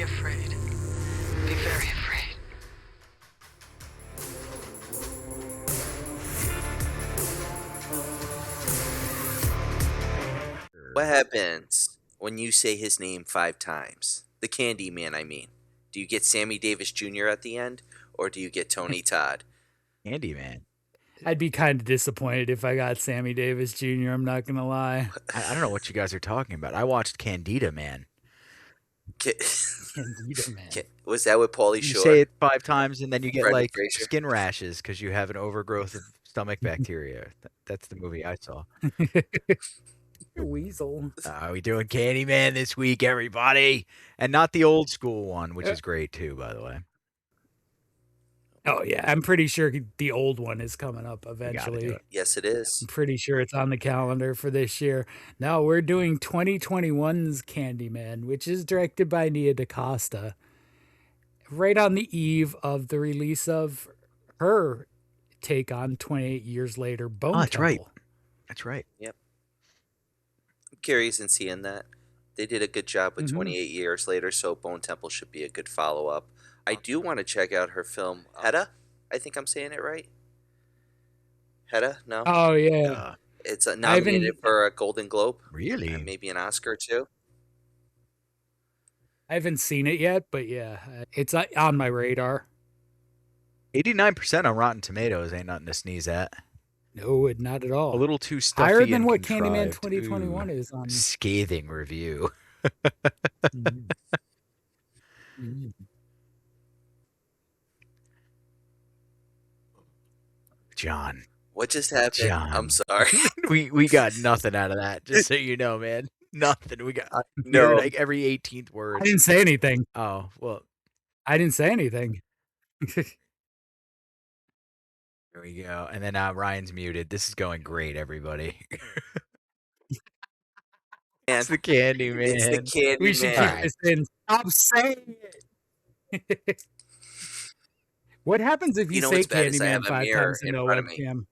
Be afraid. Be very afraid. What happens when you say his name 5 times? The Candyman, I mean. Do you get Sammy Davis Jr. at the end, or do you get Tony Todd? Candyman. I'd be kind of disappointed if I got Sammy Davis Jr., I'm not going to lie. I don't know what you guys are talking about. I watched Candida Man. Candida Man. Was that with Pauly You Shore? say it 5 times and then you get Brendan like Fraser? skin rashes because you have an overgrowth of stomach bacteria. That's the movie I saw. Weasel. We doing Candyman this week, everybody, and not the old school one, which is great too, by the way. Oh yeah, I'm pretty sure the old one is coming up do eventually. it. Yes, it is. I'm pretty sure it's on the calendar for this year. No, we're doing 2021's Candyman, which is directed by Nia DaCosta. Right on the eve of the release of her take on 28 years later, Bone that's Temple. right. That's right. Yep. I'm curious in seeing that. They did a good job with 28 years later, so Bone Temple should be a good follow-up. I do want to check out her film, Hedda. I think I'm saying it right. Hedda? No? Oh yeah. It's nominated for a Golden Globe. Really? And maybe an Oscar, too. I haven't seen it yet, but yeah, it's on my radar. 89% on Rotten Tomatoes ain't nothing to sneeze at. No, not at all. A little too stuffy higher than and what contrived. Candyman 2021 is on. Scathing review. John. What just happened? John. I'm sorry. we got nothing out of that, just so you know, man. Nothing. We got No. like every 18th word. I didn't say anything. Oh, well. I didn't say anything. There we go. And then Ryan's muted. This is going great, everybody. It's the Candyman. It's the Candyman. We should keep this in. Stop saying it. What happens if you say what's bad is I Candyman have a 5 mirror times in in a front of me. webcam?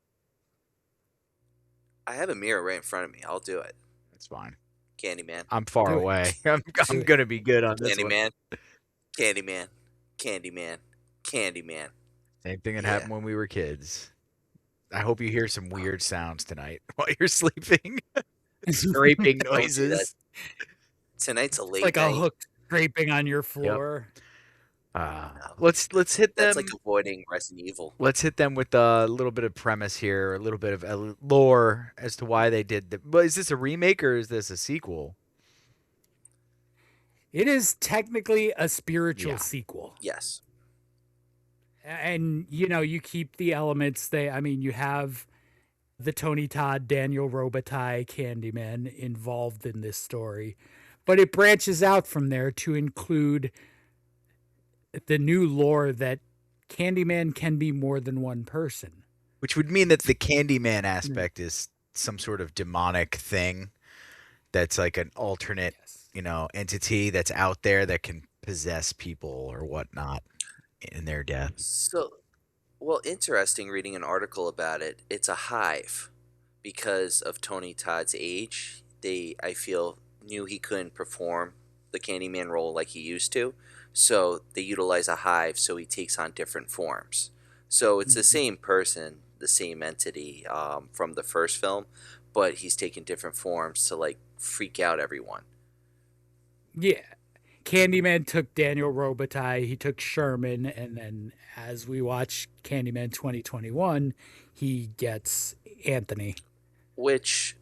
I have a mirror right in front of me. I'll do it. That's fine. Candyman. I'm far Do it. away. I'm going to be good on this one. Candyman. Candyman. Candyman. Candyman. Same thing that happened when we were kids. I hope you hear some weird sounds tonight while you're sleeping. Scraping noises. Tonight's a late Like night. a hook scraping on your floor. Let's hit them. That's like avoiding Resident Evil. Let's hit them with a little bit of premise here, a little bit of lore as to why they did. But is this a remake or is this a sequel? It is technically a spiritual sequel. Yes. And, you keep the elements. You have the Tony Todd, Daniel Robitaille Candyman involved in this story. But it branches out from there to include the new lore that Candyman can be more than one person. Which would mean that the Candyman aspect is some sort of demonic thing that's like an alternate, entity that's out there that can possess people or whatnot in their death. So, well, interesting reading an article about it. It's a hive because of Tony Todd's age. They, I feel, knew he couldn't perform the Candyman role like he used to. So they utilize a hive so he takes on different forms. So it's the same person, the same entity from the first film, but he's taking different forms to freak out everyone. Yeah. Candyman took Daniel Robitaille, he took Sherman, and then as we watch Candyman 2021, he gets Anthony. Which,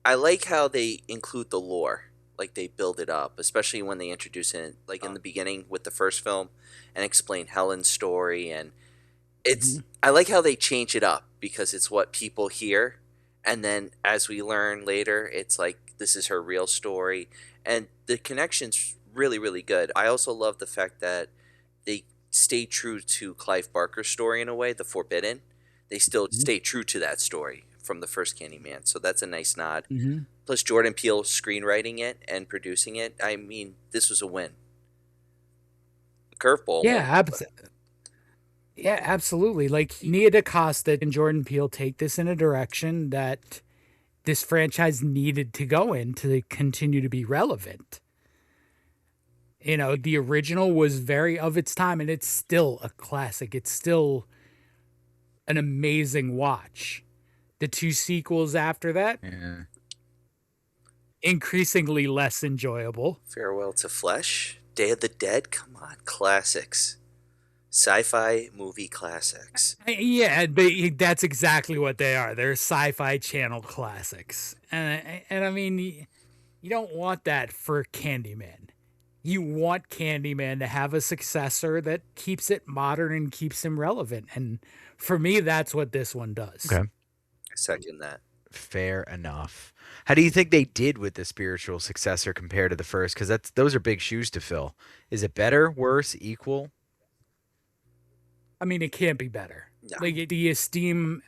I like how they include the lore. Like they build it up, especially when they introduce it, in the beginning with the first film, and explain Helen's story. And it's I like how they change it up because it's what people hear, and then as we learn later, it's like this is her real story, and the connection's really, really good. I also love the fact that they stay true to Clive Barker's story in a way, The Forbidden. They still stay true to that story from the first Candyman, so that's a nice nod. Plus Jordan Peele screenwriting it and producing it. I mean, this was a win. Curveball. Yeah, absolutely. Like Nia DaCosta and Jordan Peele take this in a direction that this franchise needed to go in to continue to be relevant. You know, the original was very of its time, and it's still a classic. It's still an amazing watch. The two sequels after that, Yeah. increasingly less enjoyable. Farewell to Flesh, Day of the Dead, come on, classics. Sci-fi movie classics. Yeah, that's exactly what they are. They're Sci-Fi Channel classics, and I mean, you don't want that for Candyman. You want Candyman to have a successor that keeps it modern and keeps him relevant, and for me, that's what this one does. Okay. I second that. Fair enough. How do you think they did with the spiritual successor compared to the first? Because those are big shoes to fill. Is it better, worse, equal? I mean, it can't be better. No. Like the esteem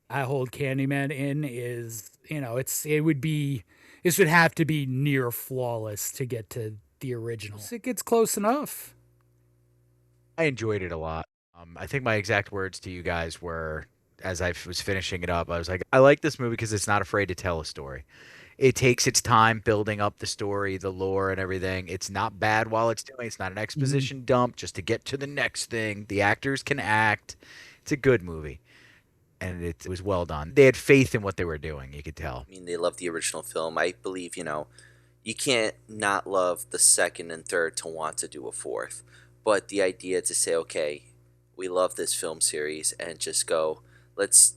I hold Candyman in is, this would have to be near flawless to get to the original. It gets close enough. I enjoyed it a lot. I think my exact words to you guys were, as I was finishing it up, I was like, I like this movie because it's not afraid to tell a story. It takes its time building up the story, the lore, and everything. It's not bad while it's doing. It's not an exposition dump just to get to the next thing. The actors can act. It's a good movie, and it was well done. They had faith in what they were doing. You could tell. I mean, they love the original film. I believe, you can't not love the second and third to want to do a fourth. But the idea to say, okay, we love this film series and just go, let's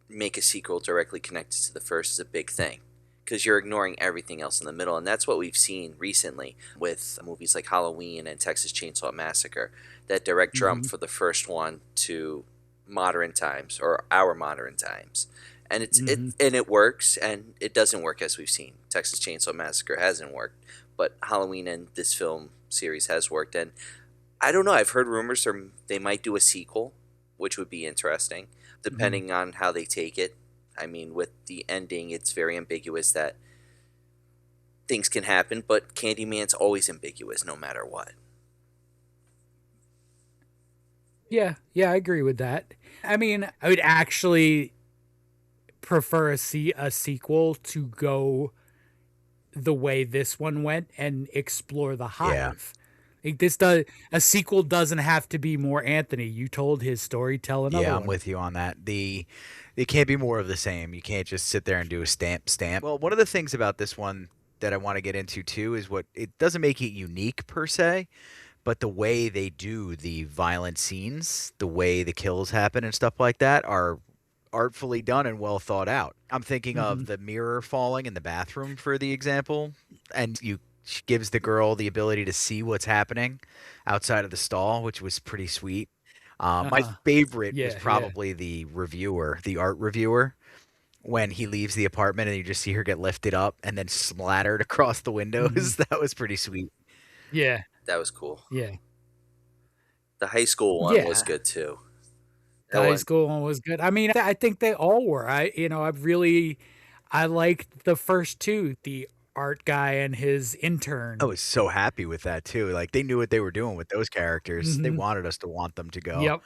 make a sequel directly connected to the first is a big thing. Because you're ignoring everything else in the middle. And that's what we've seen recently with movies like Halloween and Texas Chainsaw Massacre. That direct jump for the first one to modern times, or our modern times. And it works, and it doesn't work, as we've seen. Texas Chainsaw Massacre hasn't worked, but Halloween and this film series has worked. And I don't know, I've heard rumors they might do a sequel, which would be interesting, depending on how they take it. I mean, with the ending, it's very ambiguous that things can happen, but Candyman's always ambiguous no matter what. Yeah, I agree with that. I mean, I would actually prefer a sequel to go the way this one went and explore the hive. Like a sequel doesn't have to be more Anthony. You told his story, tell another one. I'm with you on that. It can't be more of the same. You can't just sit there and do a stamp. Well, one of the things about this one that I want to get into too is it doesn't make it unique per se, but the way they do the violent scenes, the way the kills happen and stuff like that are artfully done and well thought out. I'm thinking of the mirror falling in the bathroom, for the example, and she gives the girl the ability to see what's happening outside of the stall, which was pretty sweet. My favorite was probably the art reviewer, when he leaves the apartment and you just see her get lifted up and then splattered across the windows. That was pretty sweet. Yeah. That was cool. Yeah. The high school one was good too. The high school one was good. I mean, I think they all were. I liked the first two, the art guy and his intern. I was so happy with that too. Like, they knew what they were doing with those characters. They wanted us to want them to go. Yep.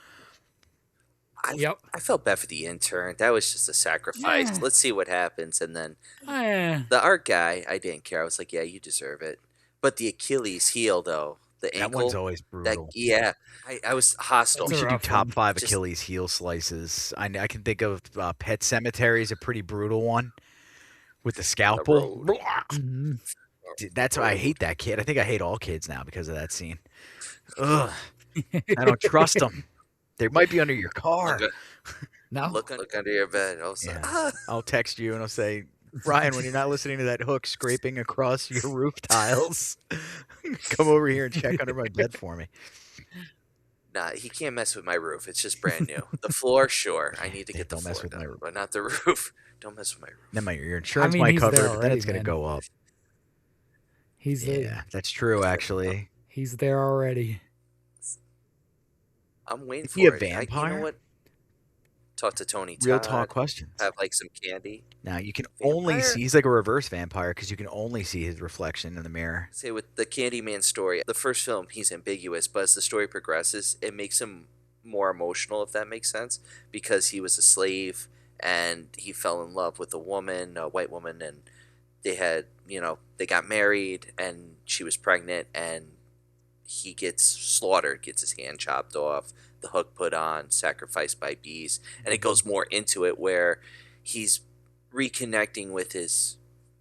I felt bad for the intern. That was just a sacrifice. Yeah. Let's see what happens. And then the art guy, I didn't care. I was like, yeah, you deserve it. But the Achilles heel, though, the ankle. That one's always brutal. I was hostile. We should do top 5 Achilles heel slices. I can think of Pet Cemetery is a pretty brutal one with the scalpel. That's why I hate that kid. I think I hate all kids now because of that scene. Ugh. I don't trust them. They might be under your car. Look under your bed. I'll text you and I'll say, Ryan, when you're not listening to that hook scraping across your roof tiles, come over here and check under my bed for me. Nah, he can't mess with my roof. It's just brand new. The floor, sure. I need to get the floor done, my roof, but not the roof. Don't mess with my roof. Then your insurance might cover it, but then it's going to go up. He's there. That's true, actually. He's there already. I'm waiting for it. Is he a You vampire? know what? Talk to Tony Todd. Real talk questions. Have like some candy. Now you can only see, he's like a reverse vampire because you can only see his reflection in the mirror. Say with the Candyman story, the first film, he's ambiguous, but as the story progresses, it makes him more emotional, if that makes sense, because he was a slave and he fell in love with a white woman, and they got married and she was pregnant, and he gets slaughtered, gets his hand chopped off, the hook put on, sacrificed by bees, and it goes more into it where he's reconnecting with his,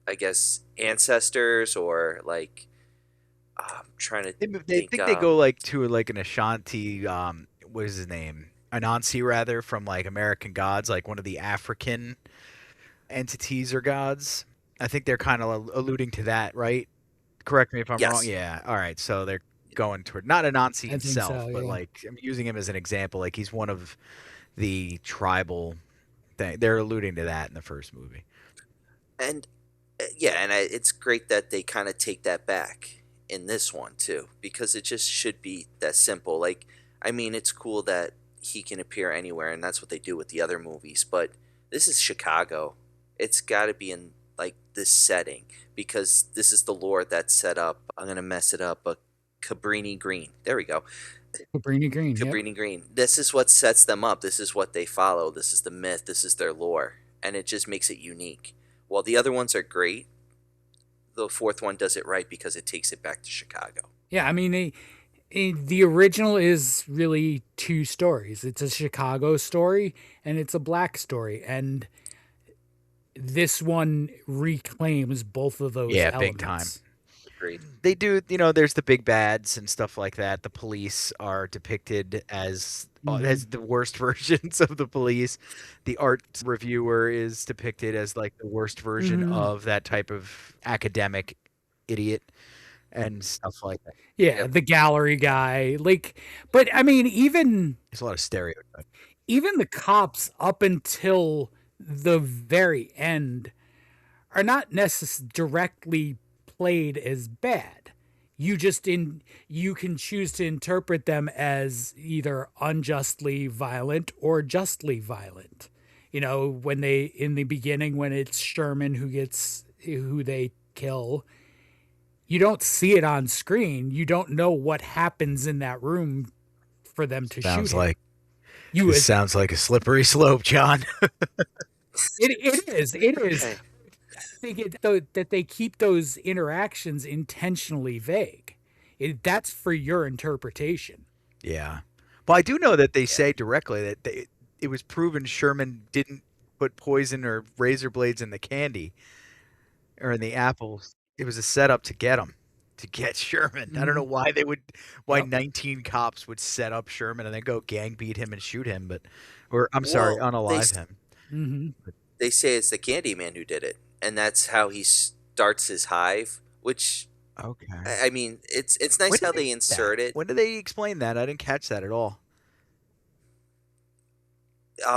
I guess, ancestors, or like I'm trying to They think. think they go like to like an Ashanti. What is his name? Anansi, rather, from like American Gods, like one of the African entities or gods. I think they're kind of alluding to that, right? Correct me if I'm wrong. Yes. Yeah. All right. So they're going toward not Anansi I think himself, so, but yeah. like I'm using him as an example. Like he's one of the tribal thing. They're alluding to that in the first movie. And yeah, and it's great that they kind of take that back in this one too, because it just should be that simple. Like, I mean, it's cool that he can appear anywhere, and that's what they do with the other movies. But this is Chicago. It's got to be in like this setting, because this is the lore that's set up. I'm gonna mess it up, but Cabrini-Green. There we go. Cabrini-Green, yep. Cabrini-Green. This is what sets them up. This is what they follow. This is the myth. This is their lore, and it just makes it unique. While the other ones are great, the fourth one does it right because it takes it back to Chicago. Yeah, I mean, the original is really two stories. It's a Chicago story and it's a black story, and this one reclaims both of those Yeah, elements. big time. Agreed. They do, there's the big bads and stuff like that. The police are depicted as the worst versions of the police. The art reviewer is depicted as like the worst version of that type of academic idiot and stuff like that. Yeah, the gallery guy. Like, but I mean, even There's a lot of stereotypes. even the cops up until the very end are not directly played as bad. You can choose to interpret them as either unjustly violent or justly violent. When in the beginning, when it's Sherman who they kill, you don't see it on screen. You don't know what happens in that room for them to shoot him. This sounds like a slippery slope, John. It is. Okay. I think that they keep those interactions intentionally vague. That's for your interpretation. Yeah. Well, I do know that they say directly that it was proven Sherman didn't put poison or razor blades in the candy or in the apples. It was a setup to get him, to get Sherman. I don't know why why 19 cops would set up Sherman and then go gang beat him and shoot him, unalive him. Mm-hmm. They say it's the Candyman who did it, and that's how he starts his hive. Which, Okay. I mean, it's nice how they insert it. When did they explain that? I didn't catch that at all.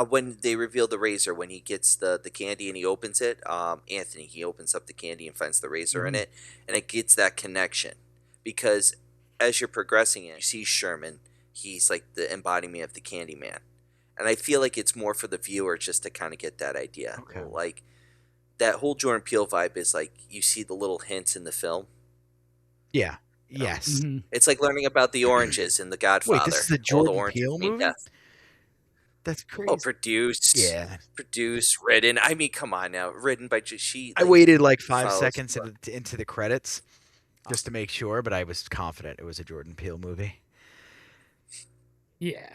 When they reveal the razor, when he gets the candy and he opens it, Anthony, he opens up the candy and finds the razor in it, and it gets that connection. Because as you're progressing it, you see Sherman, he's like the embodiment of the Candyman. And I feel like it's more for the viewer just to kind of get that idea. Okay. Like, that whole Jordan Peele vibe is like, you see the little hints in the film. Yeah. Yes. Mm-hmm. It's like learning about the oranges in The Godfather. Wait, this is a All the Jordan oranges Peele mean movie? death. That's crazy. Oh, produced. Yeah. Produced, written. I mean, come on now. Written by she. I waited like 5 follows- seconds into the credits just to make sure, but I was confident it was a Jordan Peele movie. Yeah.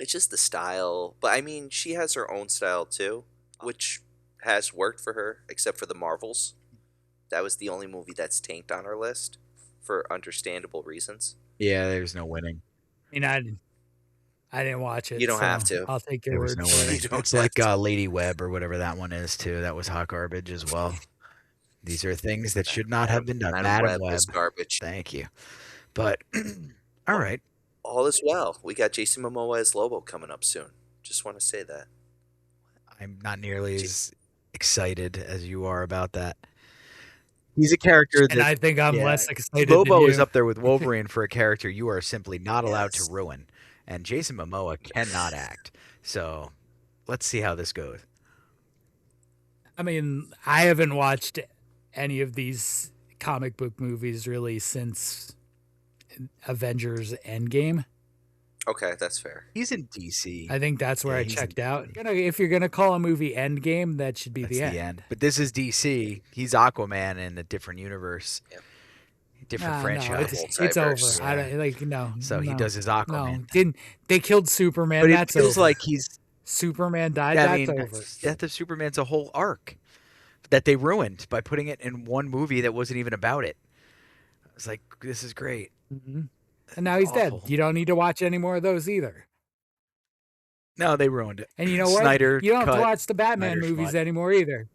It's just the style. But I mean, she has her own style too, which has worked for her, except for the Marvels. That was the only movie that's tanked on her list for understandable reasons. Yeah, there's no winning. I mean, I didn't watch it. You don't so have to. I'll take your There was word no for winning. You don't It's have like to. Lady Webb or whatever that one is too. That was hot garbage as well. These are things that should not have been done. Madam Web was garbage. Thank you. But all right. All is well. We got Jason Momoa as Lobo coming up soon. Just want to say that. I'm not nearly as excited as you are about that. He's a character that And I think I'm less excited Lobo than you. is up there with Wolverine for a character you are simply not allowed Yes. to ruin. And Jason Momoa cannot act. So let's see how this goes. I mean, I haven't watched any of these comic book movies really since Avengers Endgame. Okay, that's fair. He's in DC. I think that's where Yeah, I he's checked in- out. If you're gonna call a movie Endgame, that should be That's the end. But this is DC. He's Aquaman in a different universe. Yep. Different No, franchise. it's over. Multiverse. I don't, like no. So he no, does his No, Aquaman. didn't they killed Superman? But it That's feels over. like he's. Superman died. I That's mean, over. Death of Superman's a whole arc that they ruined by putting it in one movie that wasn't even about it. It's like, this is great. Mm-hmm. And now he's Awful. dead. You don't need to watch any more of those either. No, they ruined it. And you know what? Snyder You don't have to cut. watch the Batman Snyder movies schmuck. anymore either.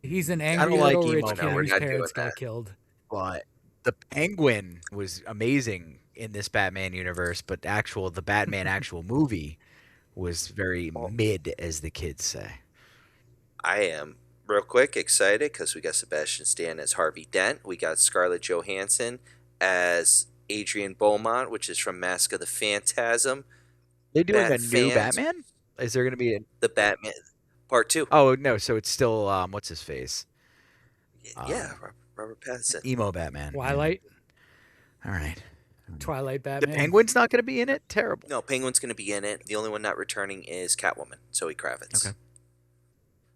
He's an angry like little emo. rich No, kid we're whose not parents doing got that. killed. But the Penguin was amazing in this Batman universe, but the Batman actual movie was very mid, as the kids say. I am real quick excited because we got Sebastian Stan as Harvey Dent. We got Scarlett Johansson as Adrian Beaumont, which is from Mask of the Phantasm. They doing Bat a new fans- Batman? Is there going to be a? The Batman Part 2. Oh no, so it's still what's his face? Yeah, Robert Pattinson. Emo Batman. Twilight. All right. Twilight The Batman. Penguin's not going to be in it. Terrible. No, Penguin's going to be in it. The only one not returning is Catwoman, Zoe Kravitz. Okay.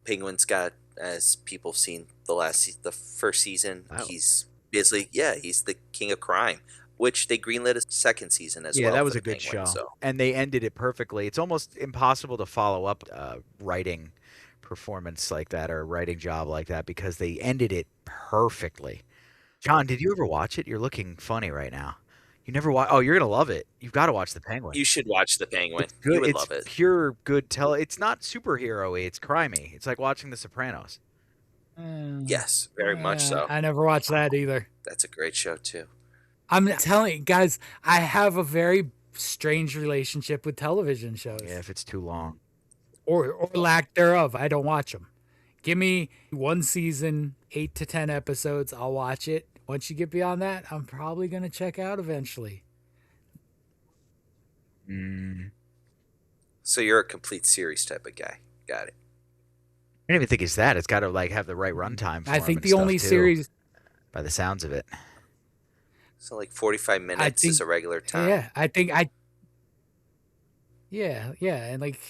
Penguin's got, as people have seen the first season, Oh. he's basically, he's the king of crime, which they greenlit a second season as well. Yeah, that was for a the good Penguin, show, So. and they ended it perfectly. It's almost impossible to follow up writing performance like that or writing job like that because they ended it perfectly. John, did you ever watch it? You're looking funny right now. You never watch? Oh, you're gonna love it. You've got to watch The Penguin. You should watch The Penguin. It's good. You would It's love it. pure good It's not superhero-y. It's crimey. It's like watching The Sopranos. Yes, very much so. I never watched that either. That's a great show, too. I'm telling you, guys, I have a very strange relationship with television shows. Yeah, if it's too long. Or lack thereof. I don't watch them. Give me one season, 8 to 10 episodes. I'll watch it. Once you get beyond that, I'm probably going to check out eventually. So you're a complete series type of guy. Got it. I don't even think it's that. It's got to like have the right runtime. For I him think and the stuff, only too, series. by the sounds of it. So like 45 minutes is a regular time. Yeah, and like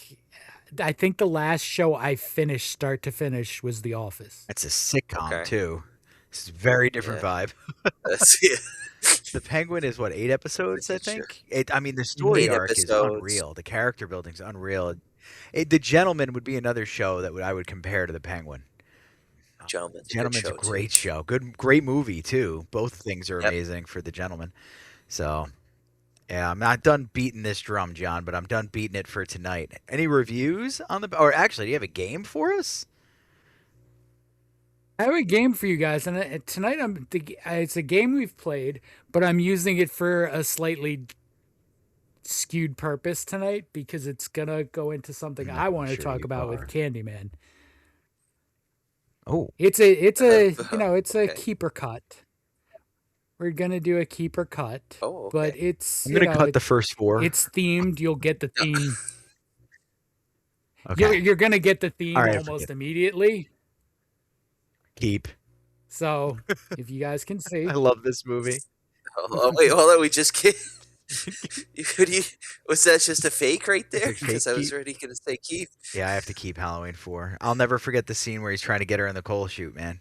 I think the last show I finished start to finish was The Office. It's a sitcom Okay. too. It's a very different vibe. That's it. The Penguin is what, 8 episodes? I Pretty sure. think. I mean, the story 8 arc is episodes. unreal. The character building's unreal. The Gentleman would be another show that I would compare to the Penguin. Gentleman's Gentleman's a great show. Great movie too. Both things are amazing for The Gentleman. So, yeah, I'm not done beating this drum, John, but I'm done beating it for tonight. Any reviews on the? Or actually, do you have a game for us? I have a game for you guys, and tonight it's a game we've played, but I'm using it for a slightly skewed purpose tonight because it's gonna go into something I want to sure talk you about are. with Candyman. Oh, It's a Okay. keeper cut. We're gonna do a keeper cut. Oh, okay. But it's I'm gonna cut the first 4. it's themed. You'll get the theme. Okay. You're gonna get the theme All right, almost forget it. immediately. Keep. So if you guys can see, I love this movie. Oh, wait, hold on. We just can't. Was that just a fake right there? It's a fake Because I was Keith. already going to say Keith. Yeah, I have to keep Halloween 4. I'll never forget the scene where he's trying to get her in the coal chute, man.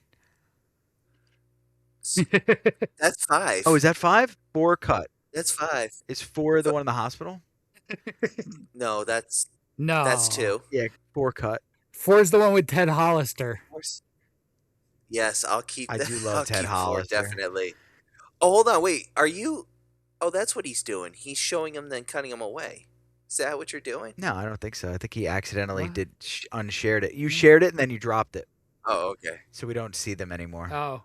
That's 5. Oh, is that 5? 4 cut. That's 5. Is 4 the one in the hospital? No, that's no, 2. Yeah, 4 cut. 4 is the one with Ted Hollister. Yes, I'll keep I that. do love I'll Ted keep 4, Hollister. definitely. Oh, hold on. Wait. Are you? Oh, that's what he's doing. He's showing him, then cutting him away. Is that what you're doing? No, I don't think so. I think he accidentally What? did unshared it. You shared it and then you dropped it, Oh, okay. so we don't see them anymore. Oh,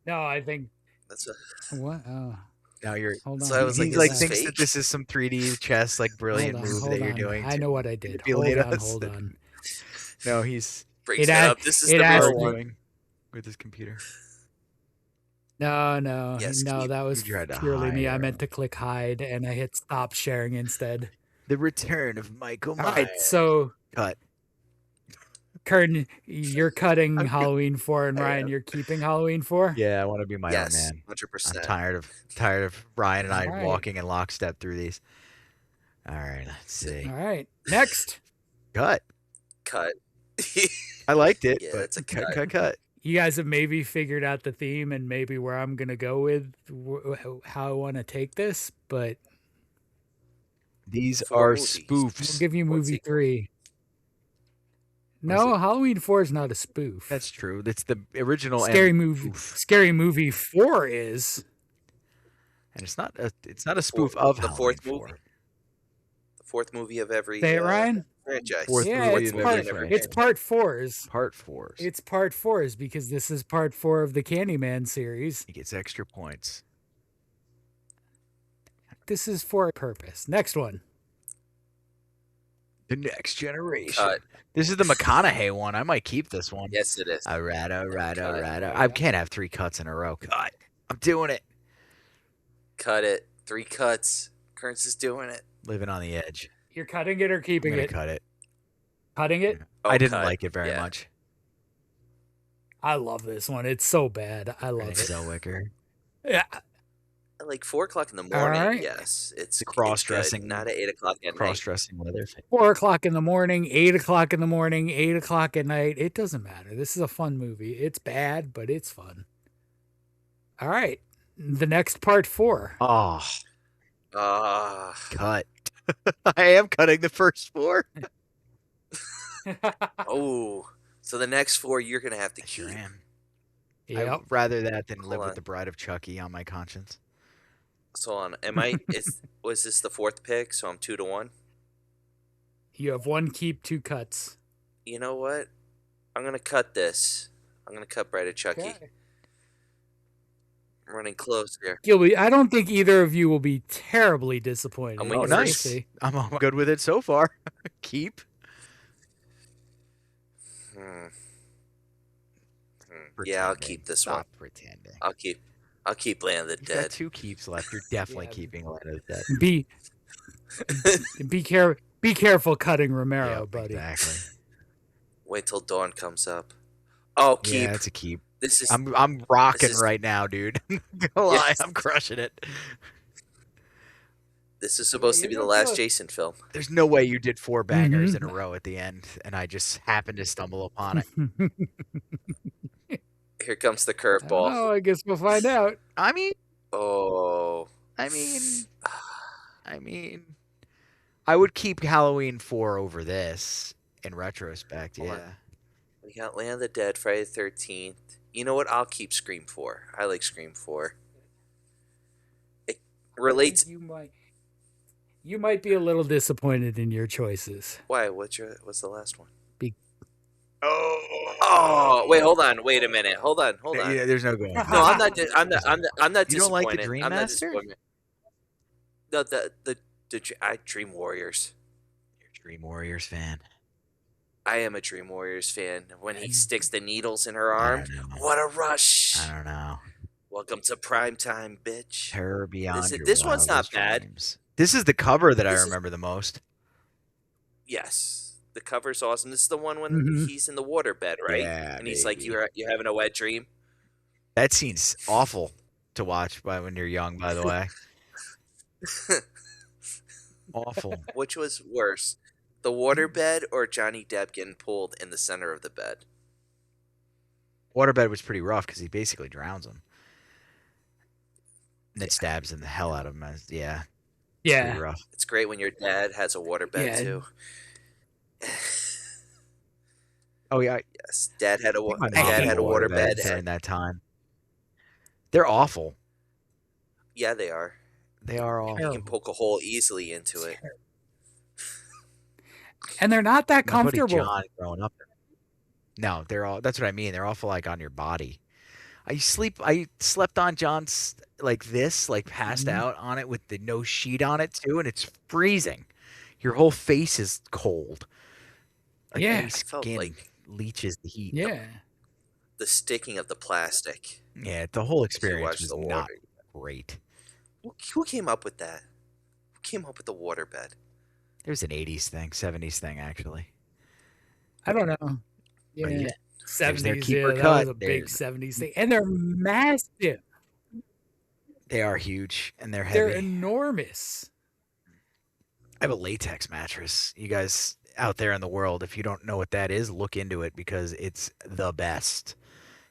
no, I think That's a, what? Oh, Now you're. hold on. So I was He like, like is thinks this that fake? this is some 3D chess like brilliant move that you're doing. I know what I did. Hold manipulate on, us. hold on. No, he's breaks It it ad- up. This is it the adds real me- one. arguing with his computer. No, Yes, no, keep- that was You tried to purely me. hide I her. meant to click hide, and I hit stop sharing instead. The return of Michael All Myers. right, so Cut. Curtin, you're cutting Halloween 4, and I Ryan, am. you're keeping Halloween 4. Yeah, I want to be my Yes, own man. 100%. I'm tired of Ryan and I All right. walking in lockstep through these. All right, let's see. All right, next. Cut. Cut. I liked it, Yeah, but that's a cut, cut. cut, cut. You guys have maybe figured out the theme and maybe where I'm going to go with how I want to take this, but These Four are movies. we'll spoofs. give you What movie sequel? 3. What is No, it? Halloween 4 is not a spoof. That's true. It's the original Scary and movie. spoof. Scary Movie 4 is. And it's not a spoof of the Halloween fourth 4. movie. The fourth movie of every Say it, Ryan? franchise. Fourth Yeah, movie it's of part. every franchise. It's part 4s. Part 4s. It's part 4s because this is part 4 of the Candyman series. He gets extra points. This is for a purpose. Next one. The Next Generation. Cut. This is the McConaughey one. I might keep this one. Yes, it is. All right. Cut. I can't have 3 cuts in a row. Cut. I'm doing it. Cut it. 3 cuts. Kearns is doing it. Living on the edge. You're cutting it or I'm keeping gonna it? cut it. Cutting it? Oh, I didn't cut. like it very Yeah. much. I love this one. It's so bad. I love Renee it. Zellweger. Yeah. At like 4 o'clock in the morning. right. Yes, it's The good, cross-dressing- Not at 8 o'clock at night. Cross-dressing leather. 4 o'clock in the morning, 8 o'clock in the morning, 8 o'clock at night. It doesn't matter. This is a fun movie. It's bad, but it's fun. All right. The next part 4. Oh, Ah, cut. I am cutting the first 4. oh. So the next 4 you're gonna have to I keep. sure am. Yep. I'd rather that than Hold live on. with the Bride of Chucky on my conscience. So on. Was this the 4th pick? So I'm 2-1. You have 1 keep, 2 cuts. You know what? I'm gonna cut this. I'm gonna cut Bride of Chucky. Okay. I'm running close here. Gilby, I don't think either of you will be terribly disappointed. I'm Oh, waiting We'll for nice. see. I'm good with it so far. Keep. Hmm. Yeah, I'll Pretending. keep this Stop one. pretending. I'll keep Land of the You've got Dead. 2 keeps left. You're definitely Yeah. keeping Land of the Dead. Be careful cutting Romero, Yeah, buddy. exactly. Wait till dawn comes up. Oh, keep. Yeah, it's a keep. This is I'm rocking is- right now, dude. I'm not gonna lie, Yes. I'm crushing it. this is supposed to you're be the not last close. Jason film. There's no way you did 4 bangers Mm-hmm. in a row at the end, and I just happened to stumble upon it. Here comes the I don't curveball. know, I guess we'll find out. I mean, Oh, I would keep Halloween 4 over this in retrospect. Hold on. Yeah. we got Land of the Dead, Friday the 13th. You know what? I'll keep Scream 4. I like Scream 4. It relates. You might be a little disappointed in your choices. Why? What's the last one? Oh. Oh, wait, hold on. Wait a minute. Hold on. Yeah, there's no going. No, I'm not. I'm not You don't like the disappointed. Dream I'm not Master? disappointed. No, I Dream Warriors. You're a Dream Warriors fan. I am a Dream Warriors fan. When he sticks the needles in her I arm, don't know. what a rush! I don't know. Welcome to prime time, bitch. Terror beyond your this one's not wildest bad. dreams. This is the cover that I This is- remember the most. Yes, the cover's awesome. This is the one when Mhm. he's in the waterbed, right? Yeah, and he's like, baby. "You're having a wet dream." That scene's awful to watch when you're young, by the way. Awful. Which was worse, the waterbed or Johnny Depp getting pulled in the center of the bed? Waterbed was pretty rough because he basically drowns him. And then stabs him the hell out of him. Yeah. It's pretty Yeah. rough. It's great when your dad has a waterbed Yeah. too. Oh yeah. Yes, Dad had a My dad mom had a waterbed. during that time. They're awful. Yeah, they are. They are awful. You can Terrible. poke a hole easily into it. And they're not that My buddy comfortable. John growing up. No, they're all. That's what I mean. They're awful, like on your body. I slept on John's like this, like passed Mhm. out on it with the no sheet on it too, and it's freezing. Your whole face is cold. Like Yeah. any I felt skin like leaches the heat. Yeah. the sticking of the plastic. Yeah, the whole as you experience watch was the not water. great. Who came up with that? Who came up with the waterbed? It was an 80s thing, 70s thing actually. I don't know. Yeah. yeah, their 70s, keeper yeah, that cut. was a big There's- 70s thing. And they're massive. They are huge and they're They're heavy. enormous. I have a latex mattress. You guys out there in the world, if you don't know what that is, look into it because it's the best.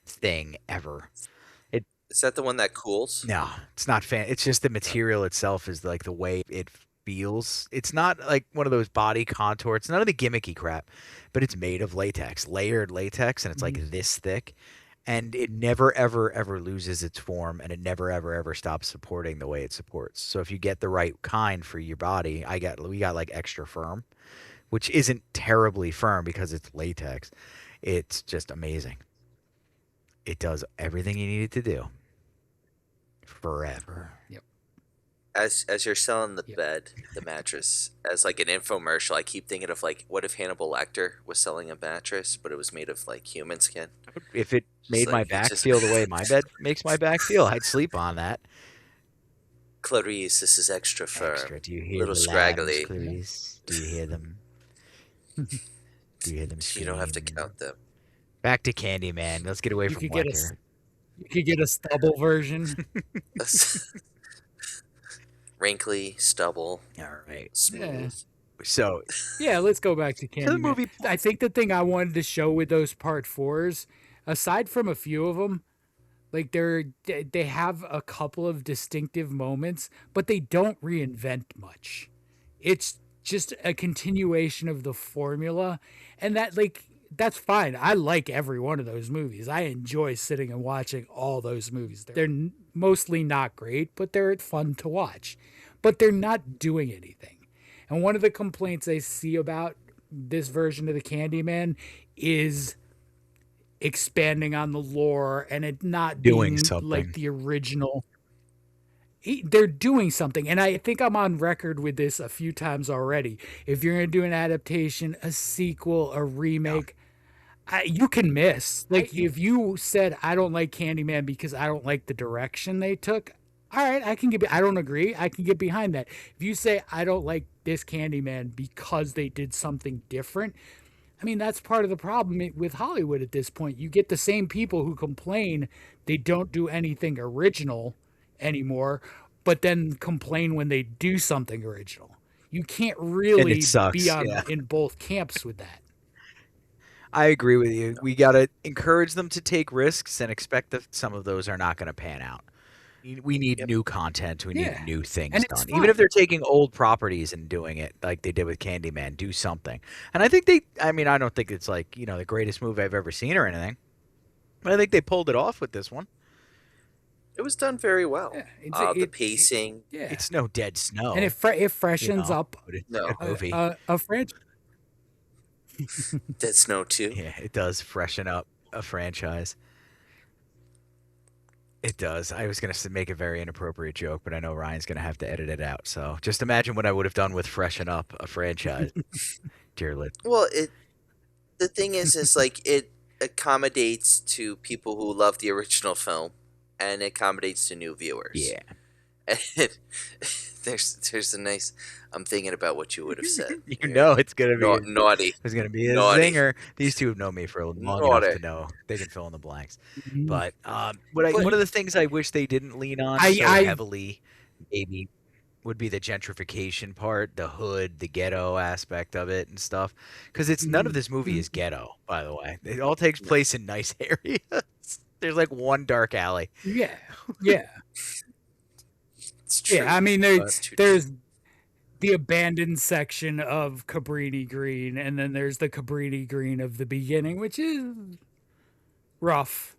thing ever. Is that the one that cools? No, it's not It's just the material itself is like the way it feels. It's not like one of those body contour. It's none of the gimmicky crap, but it's made of latex, layered latex, and it's like this thick. And it never, ever, ever loses its form, and it never, ever, ever stops supporting the way it supports. So if you get the right kind for your body, we got like extra firm, which isn't terribly firm because it's latex. It's just amazing. It does everything you need it to do. Forever. Yep. As you're selling the bed, the mattress, as like an infomercial, I keep thinking of like, what if Hannibal Lecter was selling a mattress, but it was made of like human skin? If it made my like, back just- feel the way my bed makes my back feel, I'd sleep on that. Clarice, this is extra firm. Extra. Do you hear Little the scraggly. lambs, Clarice? Do you hear them? Do you hear them You don't have to scream? count them. Back to Candyman. Let's get away You from could get a Lecter. You could get a stubble version. Wrinkly, stubble, All right. smooth. So Yeah, let's go back to Candyman. the movie- I think the thing I wanted to show with those part 4s, aside from a few of them, like they have a couple of distinctive moments, but they don't reinvent much. It's just a continuation of the formula, and that's fine. I like every one of those movies. I enjoy sitting and watching all those movies. They're mostly not great, but they're fun to watch. But they're not doing anything. And one of the complaints I see about this version of the Candyman is expanding on the lore and it not Doing being something. like the original. They're doing something, and I think I'm on record with this a few times already. If you're going to do an adaptation, a sequel, a remake, you can miss. Like, if you said, I don't like Candyman because I don't like the direction they took, all right, I don't agree. I can get behind that. If you say, I don't like this Candyman because they did something different, I mean, that's part of the problem with Hollywood at this point. You get the same people who complain they don't do anything original anymore, but then complain when they do something original. You can't really sucks, be yeah. in both camps with that. I agree with you. We got to encourage them to take risks and expect that some of those are not going to pan out. We need new content. We need new things And it's done. Even fine. if they're taking old properties and doing it like they did with Candyman, do something. And I think I don't think it's like, the greatest movie I've ever seen or anything. But I think they pulled it off with this one. It was done very well. Yeah, The pacing. Yeah. It's no Dead Snow. And it freshens up but it's No. a movie. a franchise. Dead Snow 2. Yeah, it does freshen up a franchise. It does. I was going to make a very inappropriate joke, but I know Ryan's going to have to edit it out. So just imagine what I would have done with freshen up a franchise. Dear Lit. Well, the thing is like it accommodates to people who love the original film, and it accommodates to new viewers. Yeah. And there's a nice. I'm thinking about what you would have said. You know it's going to be Naughty. It's going to be a Naughty. zinger. These two have known me for long Naughty. enough to know they can fill in the blanks. But one of the things I wish they didn't lean on so heavily, maybe, would be the gentrification part, the hood, the ghetto aspect of it and stuff. Because none of this movie is ghetto, by the way. It all takes place in nice areas. There's like one dark alley. Yeah. It's true. Yeah, I mean, It's too there's the abandoned section of Cabrini-Green, and then there's the Cabrini-Green of the beginning, which is rough.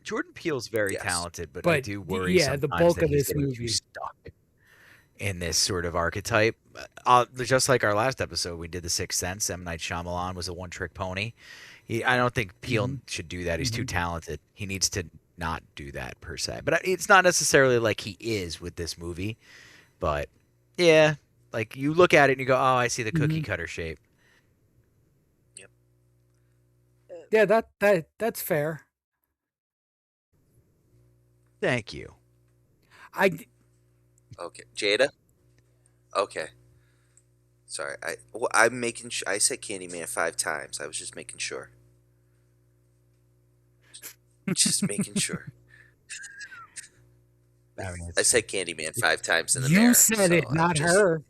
Jordan Peele's very Yes. talented, but I But, do worry yeah, the sometimes bulk that of he's this getting too movie- stuck in this sort of archetype. Just like our last episode, we did The Sixth Sense. M. Night Shyamalan was a one-trick pony. I don't think Peele should do that. He's too talented. He needs to not do that per se. But it's not necessarily like he is with this movie. But yeah, like you look at it and you go, "Oh, I see the cookie cutter shape." Yeah, that's fair. Thank you. Okay, Jada. Okay. Sorry, I'm making sure. I said Candyman 5 times. I was just making sure. Just making sure. I said Candyman 5 times in the mirror. You said it, so I'm not just- her.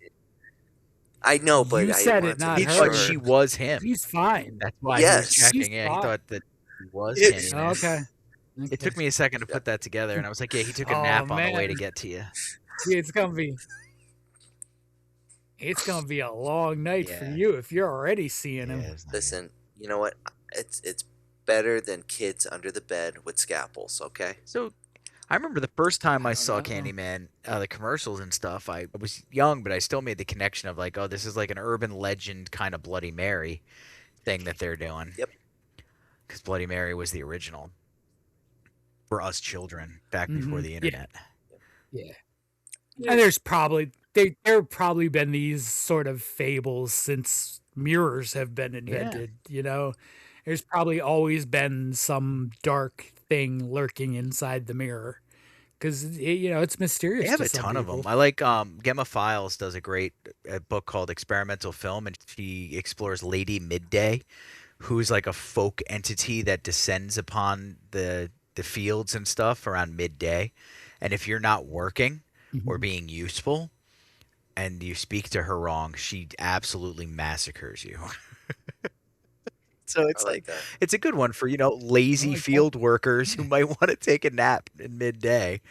I know, but You I said wanted it, to not make He her. thought sure. she was him. He's fine. That's why Yes. he was checking. He's Yeah, he fine. thought that he was Yeah. Candyman. Oh, okay. It took me a second to put that together, and I was like, yeah, he took a Oh, nap on the way man. to get to you. It's gonna be a long night for Yeah. you if you're already seeing him. Yeah, it's not good. Listen, you know what? It's better than kids under the bed with scalpels. Okay. So I remember the first time I don't saw know. Candyman, the commercials and stuff. I was young, but I still made the connection of like, oh, this is like an urban legend kind of Bloody Mary thing that they're doing. Yep. Because Bloody Mary was the original for us children back before Mhm. the Yeah. internet. Yeah. And there's probably there have probably been these sort of fables since mirrors have been invented, you know. There's probably always been some dark thing lurking inside the mirror because it's mysterious. They have to a some ton of people. them. I like Gemma Files does a great book called Experimental Film, and she explores Lady Midday, who's like a folk entity that descends upon the fields and stuff around midday. And if you're not working or Mhm. being useful and you speak to her wrong, she absolutely massacres you. So I it's like like that. it's a good one for, lazy like that. field workers who might want to take a nap in midday.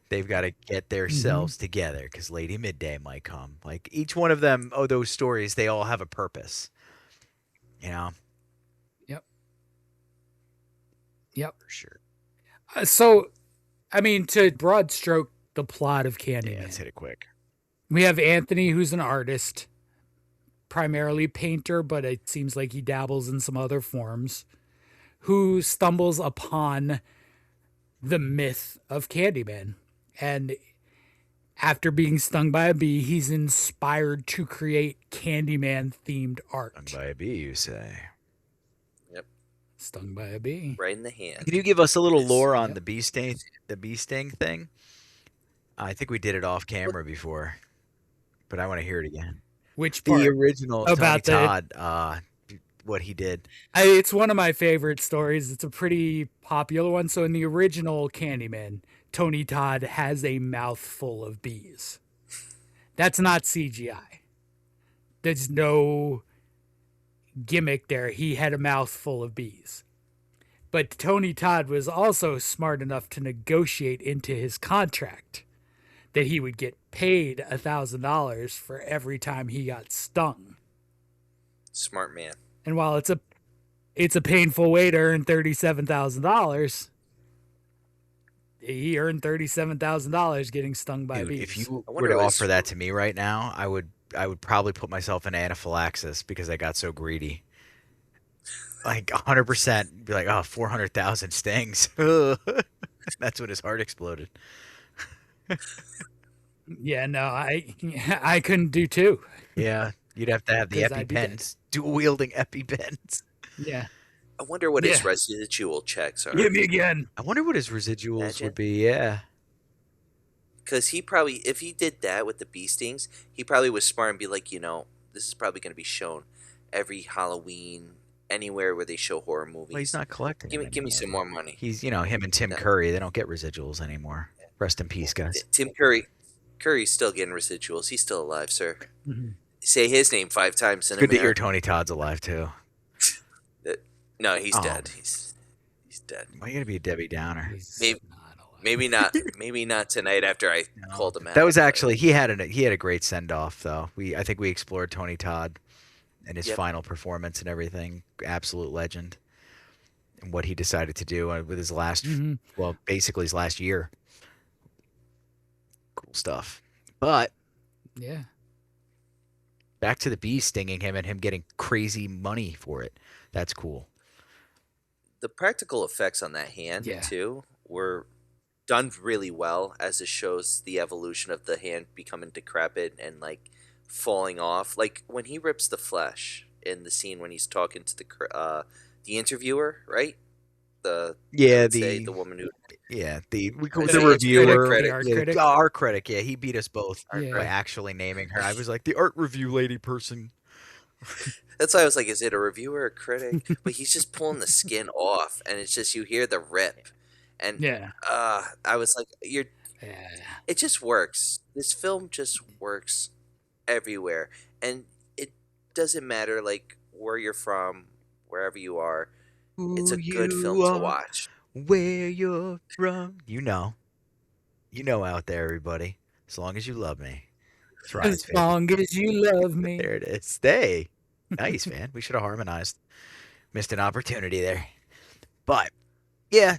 They've got to get themselves together because Lady Midday might come. Like each one of them, those stories, they all have a purpose. You know, Yep. for sure. So, I mean, to broad stroke the plot of Yeah, Candyman, let's hit it quick. we have Anthony, who's an artist, primarily painter, but it seems like he dabbles in some other forms, who stumbles upon the myth of Candyman. And after being stung by a bee, he's inspired to create Candyman themed art. Stung by a bee, you say? Yep. Stung by a bee. Right in the hand. Can you give us a little Yes. lore on Yep. the bee sting thing? I think we did it off camera before, but I want to hear it again. Which The part? original About Tony the- Todd, what he did. It's one of my favorite stories. It's a pretty popular one. So in the original Candyman, Tony Todd has a mouthful of bees. That's not CGI. There's no gimmick there. He had a mouthful of bees. But Tony Todd was also smart enough to negotiate into his contract that he would get paid $1,000 for every time he got stung. Smart man. And while it's a painful way to earn $37,000, he earned $37,000 getting stung by Dude, bees. if you I were wonder to what offer his- that to me right now, I would probably put myself in anaphylaxis because I got so greedy. Like 100%, be like, oh, 400,000 stings. That's when his heart exploded. Yeah, no, I couldn't do two. Yeah, you'd have to have the 'Cause I'd be dead. EpiPens, dual wielding EpiPens. Yeah. I wonder what his Yeah. residual checks are. Hit me again. I wonder what his residuals Imagine. would be. Yeah. Because he probably, if he did that with the bee stings, he probably was smart and be like, this is probably going to be shown every Halloween, anywhere where they show horror movies. Well, he's not collecting. Give me them some anymore. more money. He's, him and Tim No. Curry. They don't get residuals anymore. Rest in peace, guys. Tim Curry's still getting residuals. He's still alive, sir. Mhm. Say his name 5 times in Good to hear America. Tony Todd's alive too. No, he's Oh. dead. He's dead. Why you gotta be a Debbie Downer? He's Maybe- not alive. Maybe not. Maybe not tonight after I No. called him out. That was but- actually he had a great send off though. I think we explored Tony Todd and his Yep. final performance and everything. Absolute legend. And what he decided to do with his last, Mhm. well, basically his last year. Cool stuff. But Yeah. back to the bee stinging him and him getting crazy money for it. That's cool. the practical effects on that hand Yeah. too were done really well, as it shows the evolution of the hand becoming decrepit and like falling off. Like when he rips the flesh in the scene when he's talking to the interviewer, right? I would say the woman who the The reviewer, critic. Art yeah, critic. our critic. Yeah, he beat us both Yeah. by actually naming her. I was like the art review lady person. That's why I was like, is it a reviewer or a critic? But he's just pulling the skin off, and it's just you hear the rip, and Yeah. I was like, Yeah. it just works. This film just works everywhere, and it doesn't matter like where you're from, wherever you are. It's a good film you to are, watch. where you're from. You know out there, everybody. As long as you love me. That's right, As long as you love me. There it is. Stay. Nice, man. We should have harmonized. Missed an opportunity there. But yeah.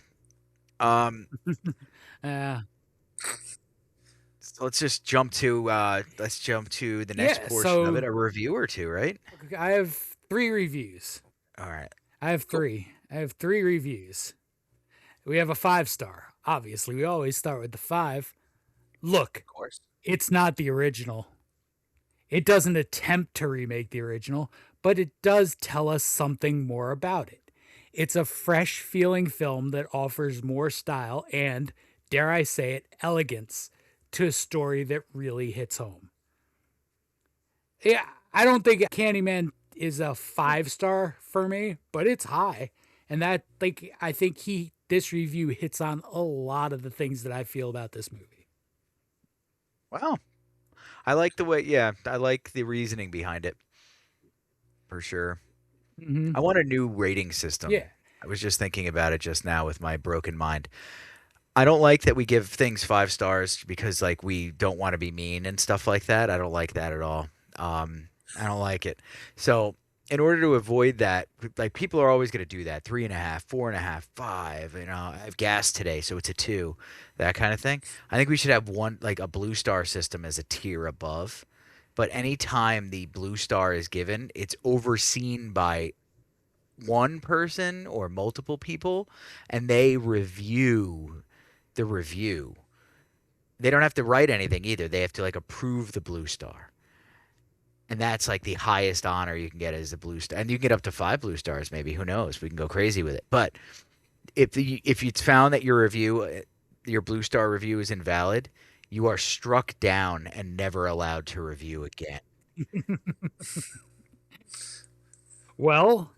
Uh, So let's just jump to the next Yeah, portion of so- it. A review or two, right? I have 3 reviews. All right. I have 3. I have 3 reviews. We have a 5-star. Obviously, we always start with the 5. Look, Of course. it's not the original. It doesn't attempt to remake the original, but it does tell us something more about it. It's a fresh feeling film that offers more style and, dare I say it, elegance to a story that really hits home. Yeah, I don't think Candyman is a 5-star for me, but it's high. And that, like, I think this review hits on a lot of the things that I feel about this movie. Wow. I like the way, I like the reasoning behind it. For sure. Mm-hmm. I want a new rating system. Yeah. I was just thinking about it just now with my broken mind. I don't like that we give things 5 stars because like we don't want to be mean and stuff like that. I don't like that at all. I don't like it. So in order to avoid that, like people are always going to do that. 3.5, 4.5, 5. You know, I have gas today, so it's a 2. That kind of thing. I think we should have one like a blue star system as a tier above. But anytime the blue star is given, it's overseen by one person or multiple people, and they review the review. They don't have to write anything either. They have to like approve the blue star. And that's like the highest honor you can get as a blue star. And you can get up to 5 blue stars maybe, who knows? We can go crazy with it. But if it's found that your blue star review is invalid, you are struck down and never allowed to review again. Well,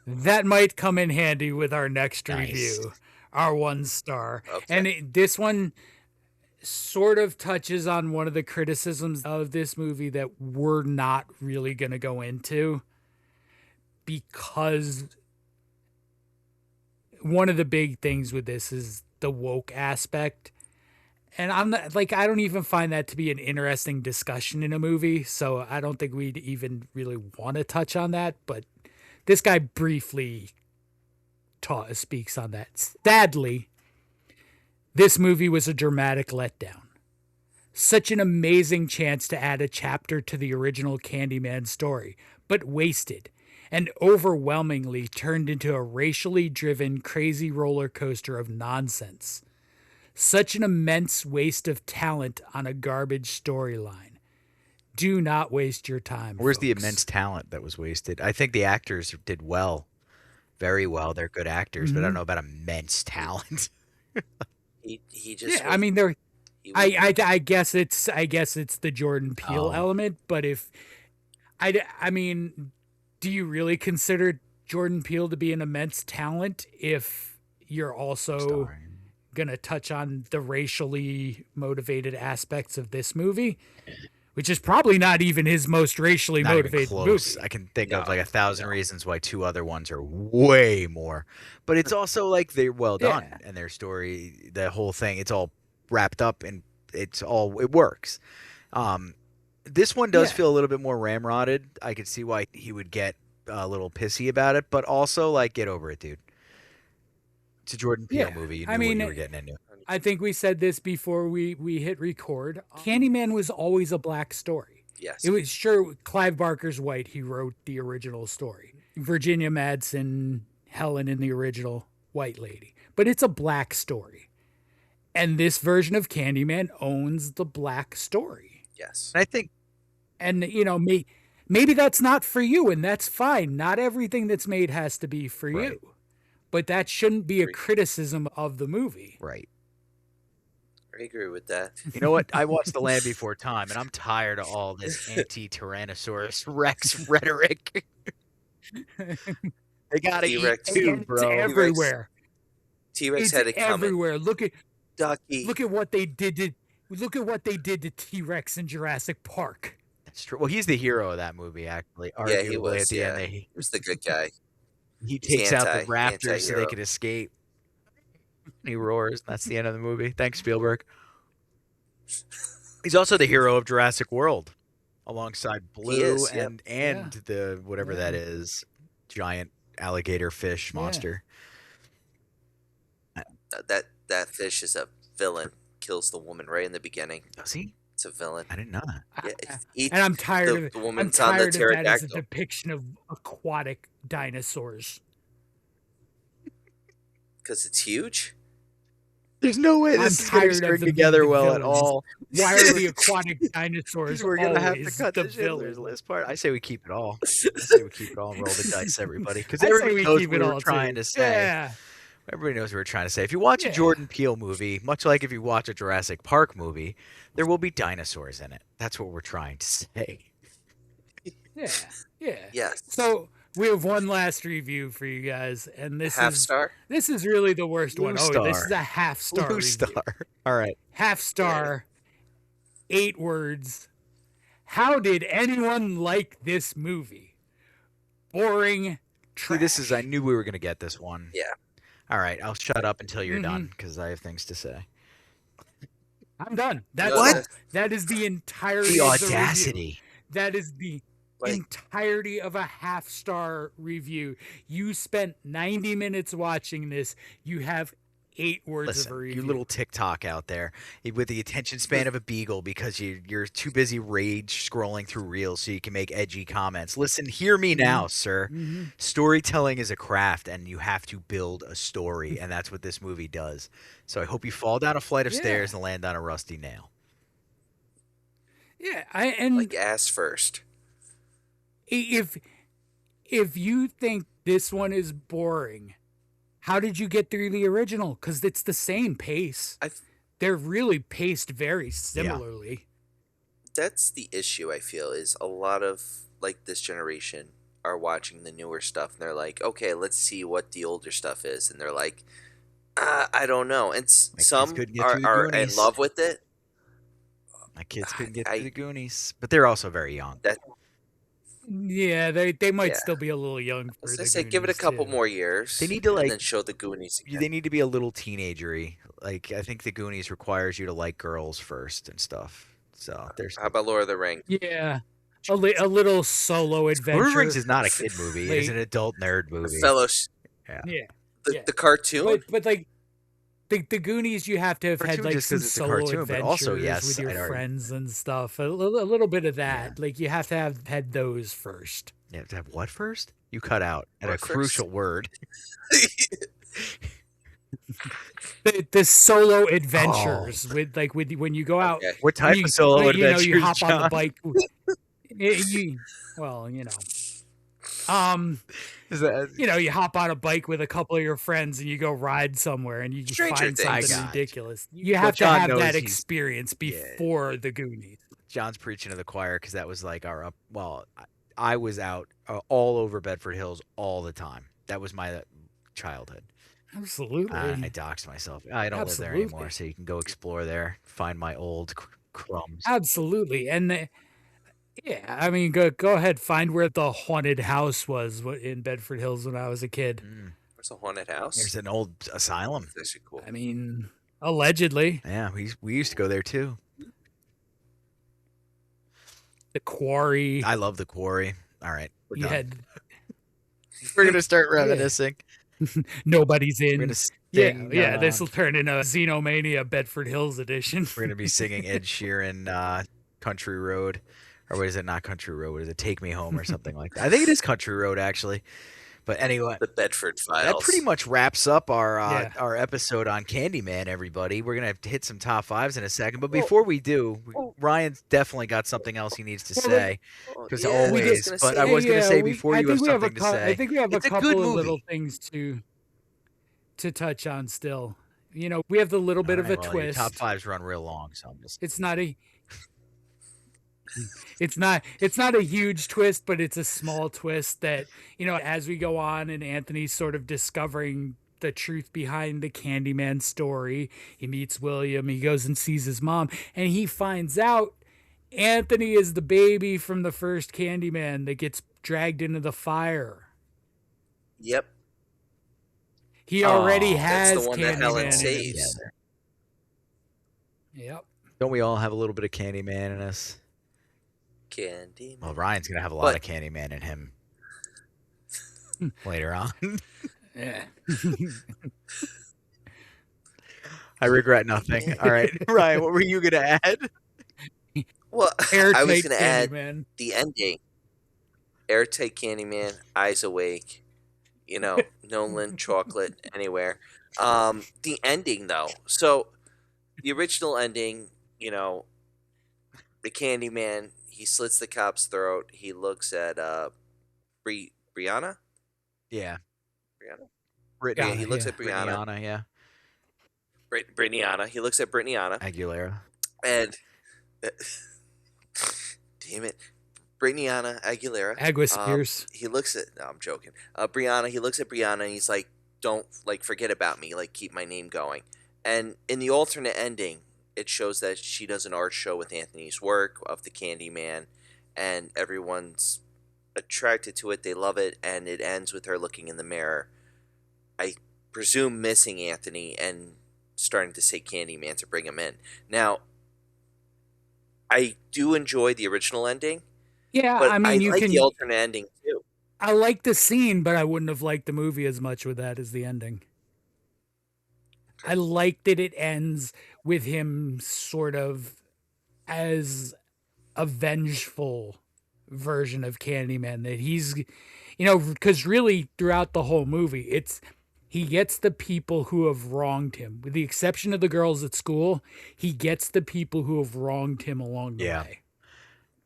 that might come in handy with our next Nice. review, our 1-star. Okay. And this one sort of touches on one of the criticisms of this movie that we're not really going to go into, because one of the big things with this is the woke aspect. And I'm not like, I don't even find that to be an interesting discussion in a movie. So I don't think we'd even really want to touch on that. But this guy briefly speaks on that. Sadly, this movie was a dramatic letdown. Such an amazing chance to add a chapter to the original Candyman story, but wasted, and overwhelmingly turned into a racially driven, crazy roller coaster of nonsense. Such an immense waste of talent on a garbage storyline. Do not waste your time. Where's the folks. immense talent that was wasted? I think the actors did well. Very well. They're good actors, but I don't know about immense talent. He just Yeah, I mean, I guess it's the Jordan Peele element, but I mean, do you really consider Jordan Peele to be an immense talent if you're also gonna touch on the racially motivated aspects of this movie, which is probably not even his most racially Not even motivated close. movie? I can think of like 1,000 reasons why 2 other ones are way more. But it's also like they're well done, Yeah. and their story, the whole thing, it's all wrapped up and it works. This one does Yeah. feel a little bit more ramrodded. I could see why he would get a little pissy about it, but also like get over it, dude. It's a Jordan Peele Yeah, movie. You knew I mean, what you were getting into. I think we said this before we hit record. Candyman was always a black story. Yes. It was sure Clive Barker's white. He wrote the original story. Virginia Madsen, Helen in the original, white lady. But it's a black story. And this version of Candyman owns the black story. Yes. I think And, you know, maybe that's not for you, and that's fine. Not everything that's made has to be for Right. you. But that shouldn't be a criticism of the movie. right. I agree with that. You know what? I watched The Land Before Time, and I'm tired of all this anti-Tyrannosaurus Rex rhetoric. They gotta T-Rex eat too, It's bro. everywhere. T-Rex It's had it coming. everywhere. Look at Ducky. what they did to T-Rex in Jurassic Park. That's true. Well, he's the hero of that movie, actually. Yeah, he Arguably was. at the Yeah, end. he was the good guy. he takes out the raptors so they anti-hero. could escape. He roars. That's the end of the movie. Thanks, Spielberg. He's also the hero of Jurassic World, alongside Blue and the whatever that is, giant alligator fish monster. That fish is a villain. Kills the woman right in the beginning. Does he? It's a villain. I didn't know that. Yeah, And I'm tired of it. The I'm woman's on the tired of that as a pterodactyl. depiction of aquatic dinosaurs. Because it's huge. There's no way I'm this is going to tired of string them being together the well at villains. all. Why are the aquatic dinosaurs We're going to have to always cut the the Schindler's villain? List part. I say we keep it all. I say we keep it all and roll the dice, everybody. Because I say everybody we knows keep what it we're all, trying too. to say. Yeah. Everybody knows what we're trying to say. If you watch a Jordan Peele movie, much like if you watch a Jurassic Park movie, there will be dinosaurs in it. That's what we're trying to say. Yeah. Yes. So we have one last review for you guys, and this Half is star. this is really the worst Blue one. Oh, this star. is a half star. Blue review. star. All right. Half star. 8 words. How did anyone like this movie? Boring. See, this is. I knew we were going to get this one. Yeah. All right. I'll shut up until you're done because I have things to say. I'm done. That's What? all. That is the entirety The of the review. audacity. That is the entirety of a half star review. You spent 90 minutes watching this. You have 8 words of a Listen, review. you little TikTok out there with the attention span of a beagle because you're too busy rage scrolling through reels so you can make edgy comments. Listen, hear me now, sir. Storytelling is a craft, and you have to build a story, and that's what this movie does. So I hope you fall down a flight of stairs and land on a rusty nail. Yeah, and Like ass first. if you think this one is boring, how did you get through the original? Because it's the same pace. They're really paced very similarly. That's the issue, I feel, is a lot of like this generation are watching the newer stuff and they're like, okay, let's see what the older stuff is, and they're like, I don't know. And some are in love with it. My kids couldn't get through the Goonies, but they're also very young. Yeah, they might still be a little young for I say give it a couple more years. They need to and then show the Goonies again. They need to be a little teenagery. Like I think the Goonies requires you to like girls first and stuff. So there's. How about Lord of the Rings? Yeah, a little solo adventure. Lord of the Rings is not a kid movie. It's an adult nerd movie. The cartoon. But like the Goonies, you have to have had like some solo cartoon, adventures but also, with your friends and stuff. A little bit of that. Like you have to have had those first. You have to have what first? You cut out at a crucial word. The solo adventures with when you go out. Okay. What type of solo adventures? You hop on the John? bike. You hop on a bike with a couple of your friends and you go ride somewhere and you just find something ridiculous. You have to have that experience before the Goonies. John's preaching to the choir because that was like I was out all over Bedford Hills all the time. That was my childhood. Absolutely. I doxed myself. I don't live there anymore, so you can go explore there, find my old crumbs. Absolutely. And I mean, go ahead, find where the haunted house was in Bedford Hills when I was a kid. There's a haunted house. There's an old asylum. That's cool. I mean, allegedly. Yeah, we used to go there too. The Quarry. I love the Quarry. All right, we're done. We're gonna start reminiscing. Nobody's in. We're gonna sing, this will turn into a Xenomania Bedford Hills edition. We're gonna be singing Ed Sheeran, "Country Road," or what is it? Not Country Road. What is it? "Take Me Home" or something like that. I think it is Country Road actually. But anyway, the Bedford Files. That pretty much wraps up our episode on Candyman. Everybody, we're gonna have to hit some top fives in a second. But before we do, Ryan's definitely got something else he needs to say, because always. But I was gonna say before you have something to say, I think we have a couple of little things to touch on still. We have the little bit of a twist. Top fives run real long, so I'm just. It's not a huge twist, but it's a small twist that, as we go on and Anthony's sort of discovering the truth behind the Candyman story, he meets William, he goes and sees his mom, and he finds out Anthony is the baby from the first Candyman that gets dragged into the fire. Yep. He already Oh, That's has the one that Helen Candyman in him. saves. Yep. Don't we all have a little bit of Candyman in us? Candyman. Well, Ryan's gonna have a lot But- of Candyman in him later on. Yeah. I regret nothing. All right, Ryan, what were you gonna add? Well, I was Airtight going to add Candyman. the ending. Airtight Candyman, eyes awake, no lint chocolate anywhere. The ending, though. So, the original ending, the Candyman, he slits the cop's throat. He looks at Brianna? Yeah, Brianna? Brittany. Yeah, he looks yeah. at Brianna. Brianna, yeah, Brianna. He looks at Brianna. Aguilera. And damn it, Brianna Aguilera. Agua Spears. He looks at. No, I'm joking. Brianna. He looks at Brianna and he's like, "Don't forget about me. Keep my name going." And in the alternate ending, it shows that she does an art show with Anthony's work of the Candyman, and everyone's attracted to it. They love it, and it ends with her looking in the mirror. I presume missing Anthony and starting to say Candyman to bring him in. Now, I do enjoy the original ending, Yeah, but I mean, you like can. the alternate ending too. I like the scene, but I wouldn't have liked the movie as much with that as the ending. I like that it ends with him sort of as a vengeful version of Candyman. That he's, because really throughout the whole movie, he gets the people who have wronged him, with the exception of the girls at school. He gets the people who have wronged him along the Yeah. way.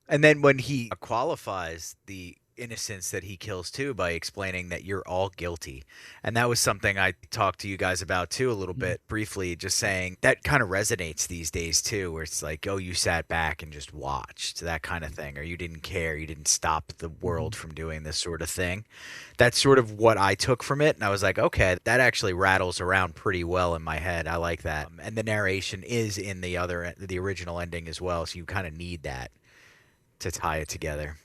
And then when he qualifies the innocence that he kills too by explaining that you're all guilty. And that was something I talked to you guys about too a little bit briefly, just saying that kind of resonates these days too, where it's like, oh, you sat back and just watched, that kind of thing, or you didn't care, you didn't stop the world from doing this sort of thing. That's sort of what I took from it, and I was like, okay, that actually rattles around pretty well in my head. I like that. And the narration is in the original ending as well, so you kind of need that to tie it together.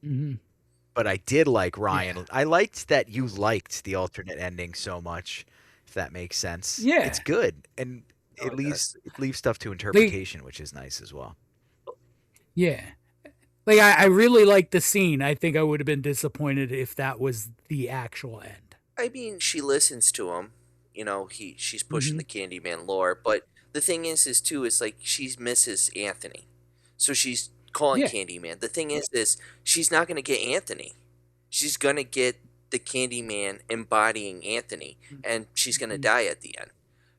Mm-hmm. But I did like Ryan. Yeah. I liked that you liked the alternate ending so much, if that makes sense. Yeah. It's good. And it leaves stuff to interpretation, which is nice as well. Yeah. I really like the scene. I think I would have been disappointed if that was the actual end. I mean, she listens to him. She's pushing the Candyman lore. But the thing is like she misses Anthony. So she's calling Candyman. The thing is she's not going to get Anthony. She's going to get the Candyman embodying Anthony, and she's going to die at the end.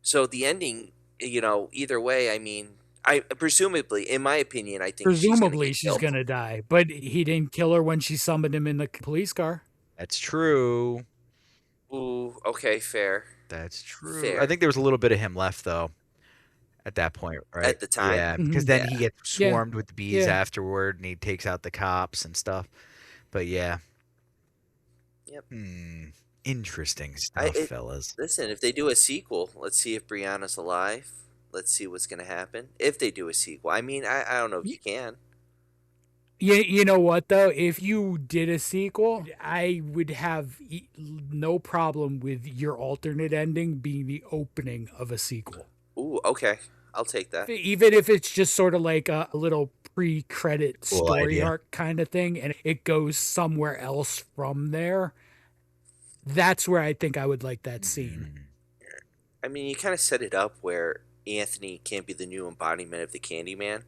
So the ending, either way, I mean, presumably, in my opinion, I think she's going to die, but he didn't kill her when she summoned him in the police car. That's true. Ooh, okay, fair. That's true. Fair. I think there was a little bit of him left though. At that point, right? At the time. Yeah, because then he gets swarmed with the bees afterward, and he takes out the cops and stuff. But yeah. Yep. Interesting stuff, fellas. Listen, if they do a sequel, let's see if Brianna's alive. Let's see what's going to happen. If they do a sequel. I mean, I don't know if you can. You know what, though? If you did a sequel, I would have no problem with your alternate ending being the opening of a sequel. Ooh, okay. I'll take that. Even if it's just sort of like a little pre-credit story arc kind of thing, and it goes somewhere else from there, that's where I think I would like that scene. I mean, you kind of set it up where Anthony can't be the new embodiment of the Candyman.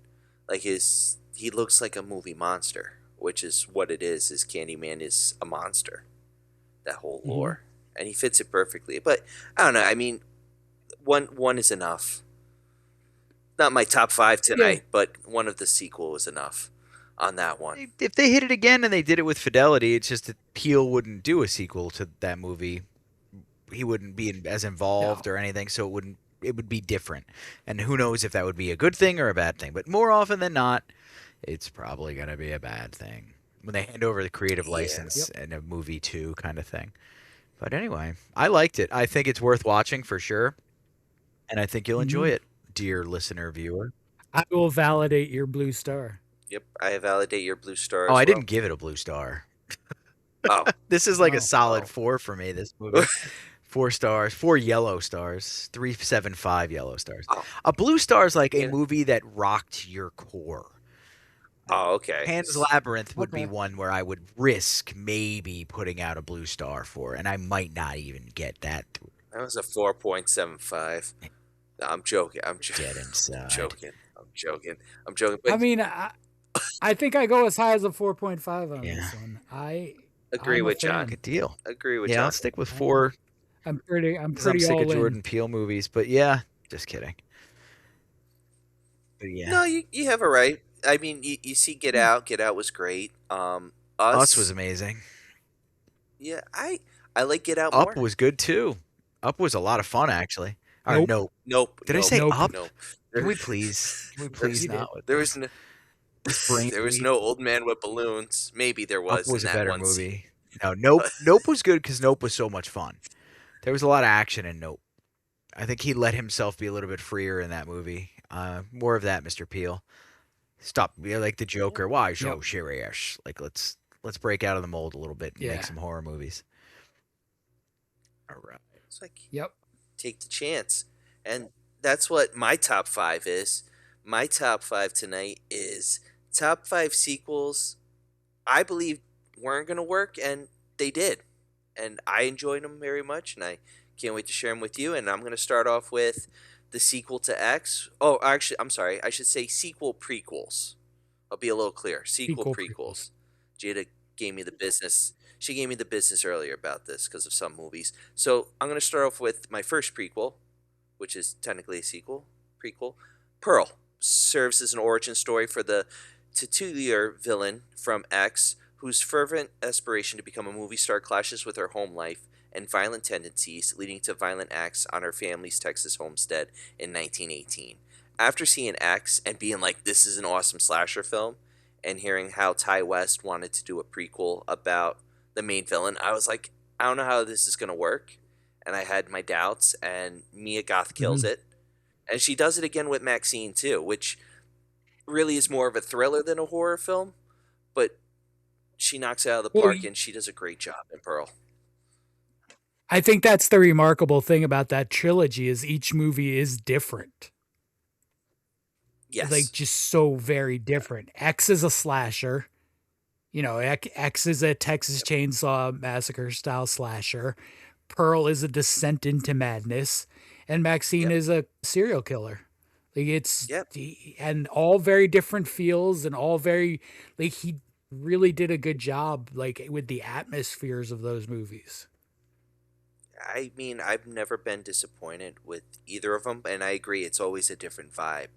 He looks like a movie monster, which is what it is Candyman is a monster. That whole lore. And he fits it perfectly. But, I don't know, I mean, one is enough. Not my top 5 tonight, but one of the sequel was enough on that one. If they hit it again and they did it with fidelity, it's just that Peele wouldn't do a sequel to that movie. He wouldn't be as involved or anything, so it would be different. And who knows if that would be a good thing or a bad thing. But more often than not, it's probably going to be a bad thing when they hand over the creative license in a movie too, kind of thing. But anyway, I liked it. I think it's worth watching for sure. And I think you'll enjoy it, dear listener, viewer. I will validate your blue star. Yep, I validate your blue star. I didn't give it a blue star. Oh, This is like a Oh. solid Oh. 4 for me. This movie, 4 stars, 4 yellow stars, 3.75 yellow stars. oh, A blue star is like a yeah. movie that rocked your core. Oh, okay. Pan's Labyrinth would be Okay. one where I would risk maybe putting out a blue star for, and I might not even get that That was a 4.75. No, I'm joking. I'm dead inside. joking. I'm joking. I'm joking. I But mean, I think I go as high as a 4.5 on Yeah. this one. agree I'm a with John. fan. Good deal. Agree with Yeah, I'll John. stick with 4 I'm pretty because I'm sick all of in. Jordan Peele movies. But yeah, just kidding. But yeah, No, you have it right. I mean, you see Get Out. Get Out was great. Us was amazing. Yeah, I like Get Out Up more. was good too. Up was a lot of fun actually. Or Nope. Nope. Nope. Did I nope, say Nope. Up? Nope. Can we please? Can we please You did. not? With There this? was no, This brain there was bleed. no old man with balloons. Maybe there Up was was in a that better one scene. movie. No, Nope. Nope was good because Nope was so much fun. There was a lot of action in Nope. I think he let himself be a little bit freer in that movie. More of that, Mr. Peel. Stop. You're like the Joker. Why so Yep. serious? Like let's break out of the mold a little bit and Yeah. make some horror movies. All right. It's like Yep. take the chance, and that's what my top 5 is. My top 5 tonight is top 5 sequels I believe weren't going to work, and they did, and I enjoyed them very much, and I can't wait to share them with you. And I'm going to start off with the sequel to X. Oh, actually, I'm sorry. I should say sequel prequels. I'll be a little clear. Sequel Sequel prequels. Jada gave me the business. She gave me the business earlier about this because of some movies. So I'm going to start off with my first prequel, which is technically a sequel. Prequel. Pearl serves as an origin story for the titular villain from X, whose fervent aspiration to become a movie star clashes with her home life and violent tendencies, leading to violent acts on her family's Texas homestead in 1918. After seeing X and being like, this is an awesome slasher film, and hearing how Ty West wanted to do a prequel about the main villain, I was like, I don't know how this is going to work. And I had my doubts, and Mia Goth kills it. And she does it again with Maxine, too, which really is more of a thriller than a horror film, but she knocks it out of the Well, park, and she does a great job in Pearl. I think that's the remarkable thing about that trilogy is each movie is different. Yes. Like just so very different. X is a slasher. You know, X is a Texas Chainsaw Massacre style slasher. Pearl is a descent into madness, and Maxine Yep. is a serial killer. Like it's Yep. and all very different feels and all very like he really did a good job like with the atmospheres of those movies. I mean, I've never been disappointed with either of them, and I agree, it's always a different vibe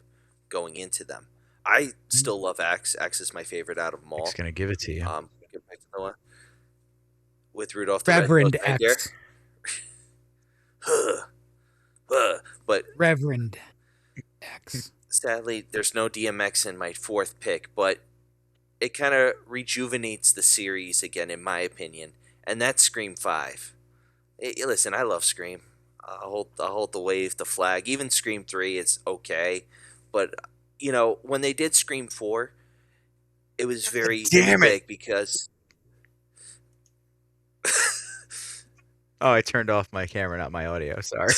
going into them. I still love X. X is my favorite out of them all. X gonna give it to you. Get back to the one with Rudolph the Reverend Red-Nosed Reindeer. X. But Reverend X. sadly, there's no DMX in my fourth pick, but it kind of rejuvenates the series again, in my opinion, and that's Scream 5. Listen, I love Scream. I'll hold the wave, the flag. Even Scream 3, it's okay, but you know when they did Scream 4, it was very Damn it. big because Oh, I turned off my camera, not my audio. Sorry.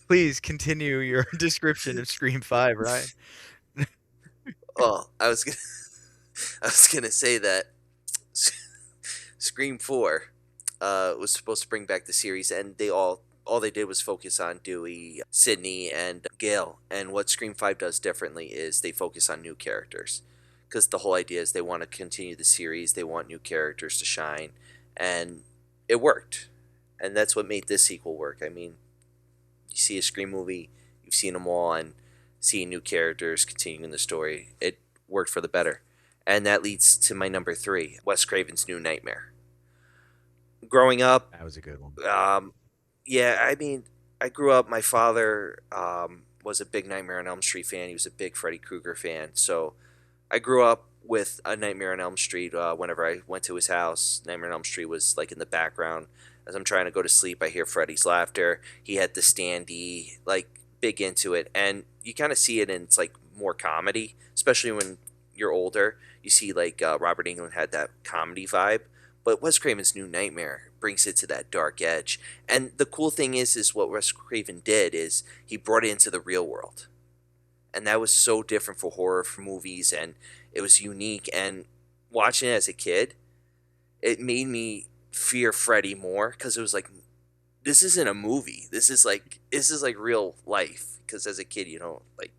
Please continue your description of Scream 5, Ryan. oh, I was gonna say that Scream 4 was supposed to bring back the series, and all they did was focus on Dewey, Sydney, and Gail. And what Scream 5 does differently is they focus on new characters, because the whole idea is they want to continue the series, they want new characters to shine, and it worked. And that's what made this sequel work. I mean, you see a Scream movie, you've seen them all, and seeing new characters continuing the story, it worked for the better. And that leads to my number 3, Wes Craven's New Nightmare. Growing up, That was a good one. yeah, I mean, I grew up, my father was a big Nightmare on Elm Street fan. He was a big Freddy Krueger fan. So I grew up with a Nightmare on Elm Street. Whenever I went to his house, Nightmare on Elm Street was like in the background. As I'm trying to go to sleep, I hear Freddy's laughter. He had the standee, like big into it. And you kind of see it in, it's like more comedy, especially when you're older, you see like Robert Englund had that comedy vibe, but Wes Craven's New Nightmare brings it to that dark edge. And the cool thing is what Wes Craven did is he brought it into the real world, and that was so different for horror for movies, and it was unique. And watching it as a kid, it made me fear Freddy more, because it was like, this isn't a movie. This is like real life. Because as a kid, you don't like,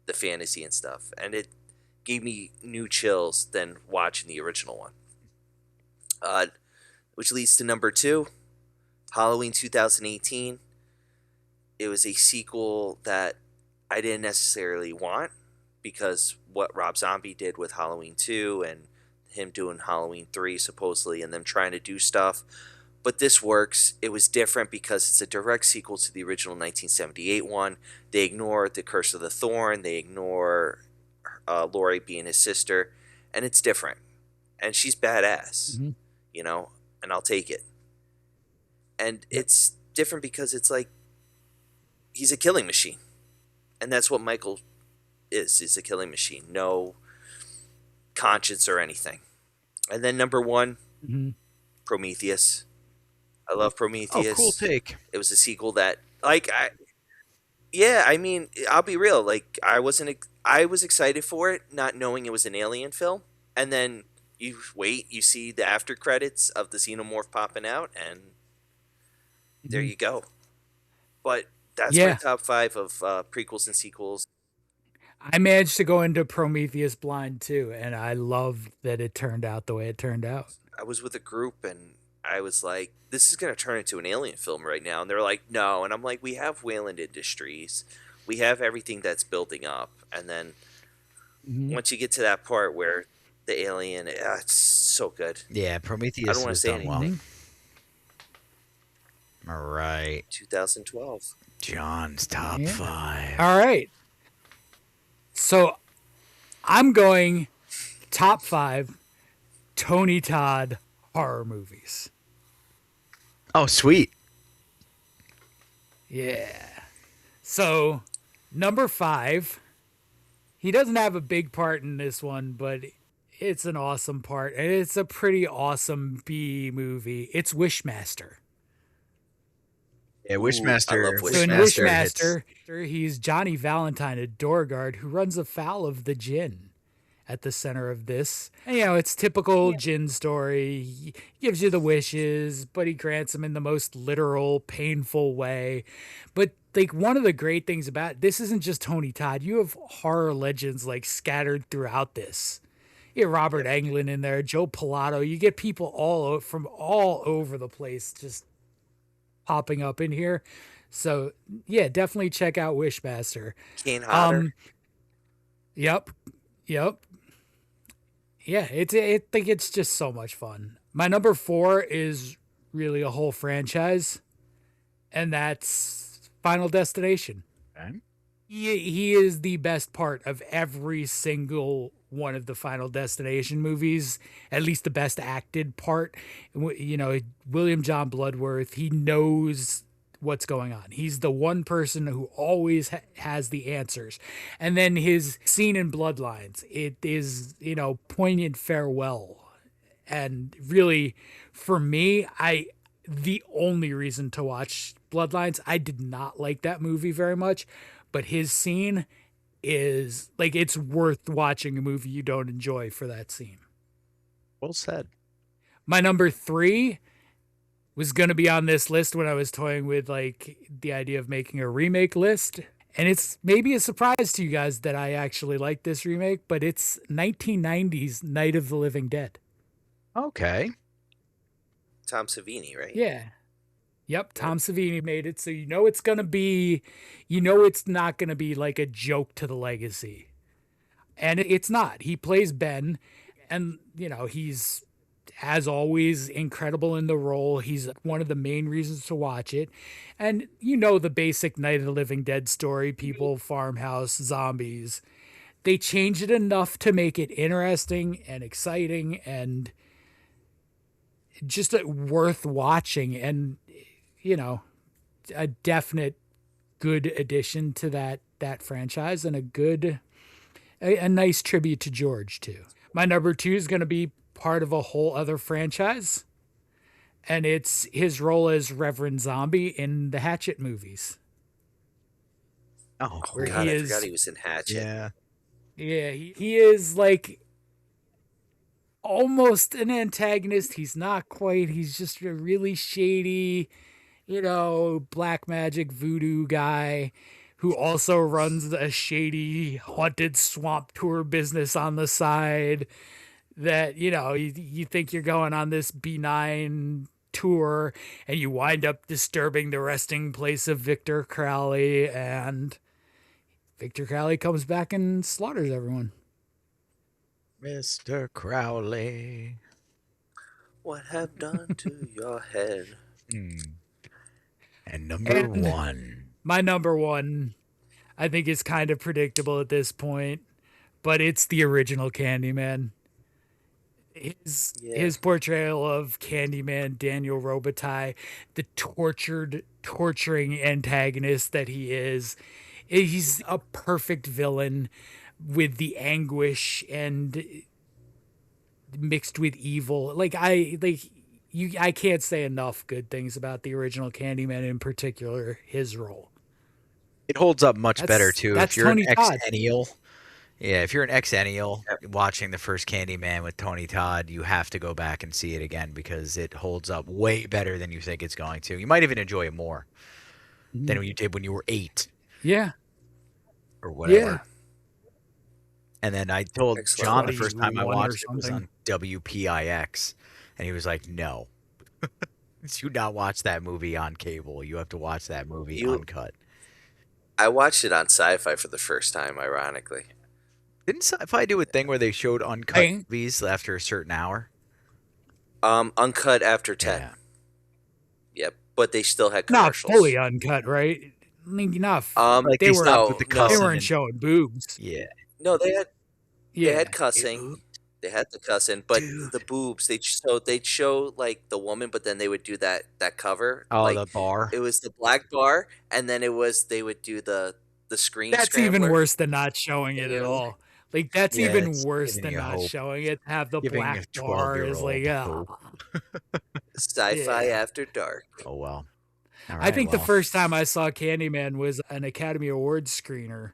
the fantasy and stuff, and it gave me new chills than watching the original one. Which leads to number 2, Halloween 2018. It was a sequel that I didn't necessarily want, because what Rob Zombie did with Halloween 2 and him doing Halloween 3 supposedly, and them trying to do stuff. But this works. It was different because it's a direct sequel to the original 1978 one. They ignore the Curse of the Thorn. They ignore Laurie being his sister. And it's different. And she's badass, and I'll take it. And it's different because it's like, he's a killing machine. And that's what Michael is a killing machine. No conscience or anything. And then number 1, Prometheus. I love Prometheus. Oh, cool take. It was a sequel that, like, I mean, I'll be real. Like, I was excited for it, not knowing it was an alien film, and then you see the after credits of the Xenomorph popping out, and there you go. But that's my top 5 of prequels and sequels. I managed to go into Prometheus blind too, and I love that it turned out the way it turned out. I was with a group, and I was like, this is going to turn into an alien film right now. And they're like, no. And I'm like, we have Wayland Industries. We have everything that's building up. And then once you get to that part where the alien, it's so good. Yeah, Prometheus I don't want to was say done anything. Well. All right. 2012. John's top 5. All right. So I'm going top 5 Tony Todd horror movies. Oh, sweet. Yeah. So, number 5, he doesn't have a big part in this one, but it's an awesome part, and it's a pretty awesome B movie. It's Wishmaster. Yeah, Wishmaster. I love So in Wishmaster. Wishmaster, he's Johnny Valentine, a door guard who runs afoul of the djinn at the center of this. And, it's typical djinn story. He gives you the wishes, but he grants them in the most literal, painful way. But like, one of the great things about this isn't just Tony Todd. You have horror legends like scattered throughout this. You get Robert Englund in there, Joe Pilato. You get people from all over the place just popping up in here. So yeah, definitely check out Wishmaster. Kane Hodder. Yep. Yeah, I think it's just so much fun. My number 4 is really a whole franchise, and that's Final Destination. Okay. He is the best part of every single one of the Final Destination movies, at least the best acted part. William John Bloodworth, he knows what's going on. He's the one person who always has the answers. And then his scene in Bloodlines, it is, poignant farewell. And really, for me, the only reason to watch Bloodlines, I did not like that movie very much, but his scene is like, it's worth watching a movie you don't enjoy for that scene. Well said. My number 3 was going to be on this list when I was toying with like the idea of making a remake list. And it's maybe a surprise to you guys that I actually like this remake, but it's 1990's Night of the Living Dead. Okay. Tom Savini, right? Yeah. Yep, Tom Savini made it. So it's going to be, it's not going to be like a joke to the legacy. And it's not. He plays Ben, and, he's, as always, incredible in the role. He's one of the main reasons to watch it. And the basic Night of the Living Dead story, people, farmhouse, zombies. They changed it enough to make it interesting and exciting and just worth watching. And, a definite good addition to that franchise, and a good a nice tribute to George too. My number 2 is going to be part of a whole other franchise, and it's his role as Reverend Zombie in the Hatchet movies. Oh, Where God, he I is, forgot he was in Hatchet. yeah. yeah, he is like almost an antagonist. He's not quite. He's just a really shady, black magic voodoo guy who also runs a shady haunted swamp tour business on the side. That you think you're going on this benign tour and you wind up disturbing the resting place of Victor Crowley, and Victor Crowley comes back and slaughters everyone. Mr. Crowley. What have done to your head? And number And 1. my number 1, I think, is kind of predictable at this point, but it's the original Candyman. His portrayal of Candyman, Daniel Robitaille, the torturing antagonist that he is. He's a perfect villain with the anguish and mixed with evil. I can't say enough good things about the original Candyman, in particular his role. It holds up much better too That's if you're Tony an Todd. exennial. Yeah, if you're an exennial watching the first Candyman with Tony Todd, you have to go back and see it again because it holds up way better than you think it's going to. You might even enjoy it more than you did when you were 8 Yeah. or whatever. Yeah. And then I told Excellent. John the first time I 21 or watched it was on something. WPIX, and he was like, "No, do not watch that movie on cable. You have to watch that movie uncut." I watched it on Sci-Fi for the first time, ironically. Didn't Sci-Fi do a thing where they showed uncut movies after a certain hour? Uncut after 10. Yeah. Yep, but they still had Not commercials. fully uncut, right? I mean, enough. Like they stopped with the they cussing weren't and- showing boobs. Yeah. No, they had Yeah. cussing. They had the cussing, but Dude. the boobs. They'd show like the woman, but then they would do that cover. Oh, like, the bar. It was the black bar, and then they would do the screen. That's even scrambler. worse than not showing it at all. Like, that's Yeah, even it's worse giving than you not hope. showing it. Have the Giving black a bar is 12-year-old like, Sci-Fi Yeah. After Dark. Oh well. All I right, think the well. first time I saw Candyman was an Academy Awards screener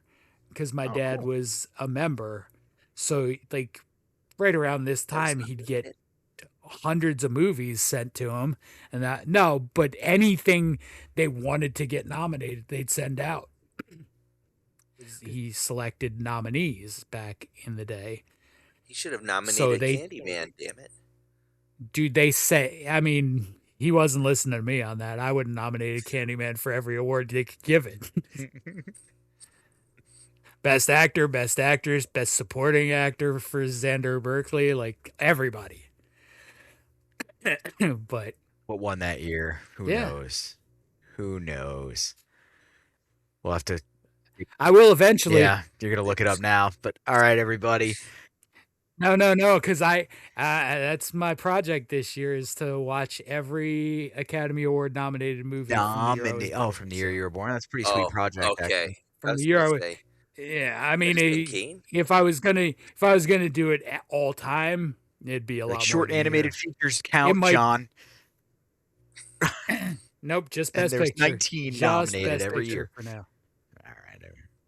because my dad cool. was a member. So, like, right around this time, he'd get hundreds of movies sent to him. But anything they wanted to get nominated, they'd send out. He selected nominees back in the day. He should have nominated they- Candyman. Damn it! Dude, they say, I mean, he wasn't listening to me on that. I would have nominated Candyman for every award they could give it. Best actor, best actress, best supporting actor for Xander Berkeley, like everybody. But What won that year? Who knows? Who knows? We'll have to. I will eventually. Yeah, you're gonna look it up now. But all right, everybody. No, because that's my project this year is to watch every Academy Award nominated movie. From the year you were born. That's a pretty sweet project. Okay. Actually. From the year I was. Yeah, I mean, if I was gonna do it at all time, it'd be a lot more. Short animated features count, might- John. Nope, just And best there's picture. 19 Just nominated best every picture year. for now. All right.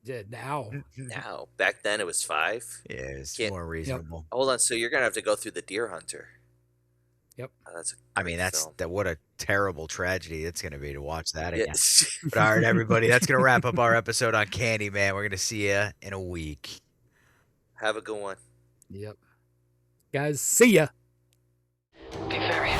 Yeah, now. Now, back then it was 5. Yeah, it's Can't- more reasonable. Hold on, so you're gonna have to go through the Deer Hunter. Yep. That's. What a terrible tragedy it's going to be to watch that again. Yes. But all right, everybody, that's going to wrap up our episode on Candyman. We're going to see you in a week. Have a good one. Yep. Guys, see ya. Be very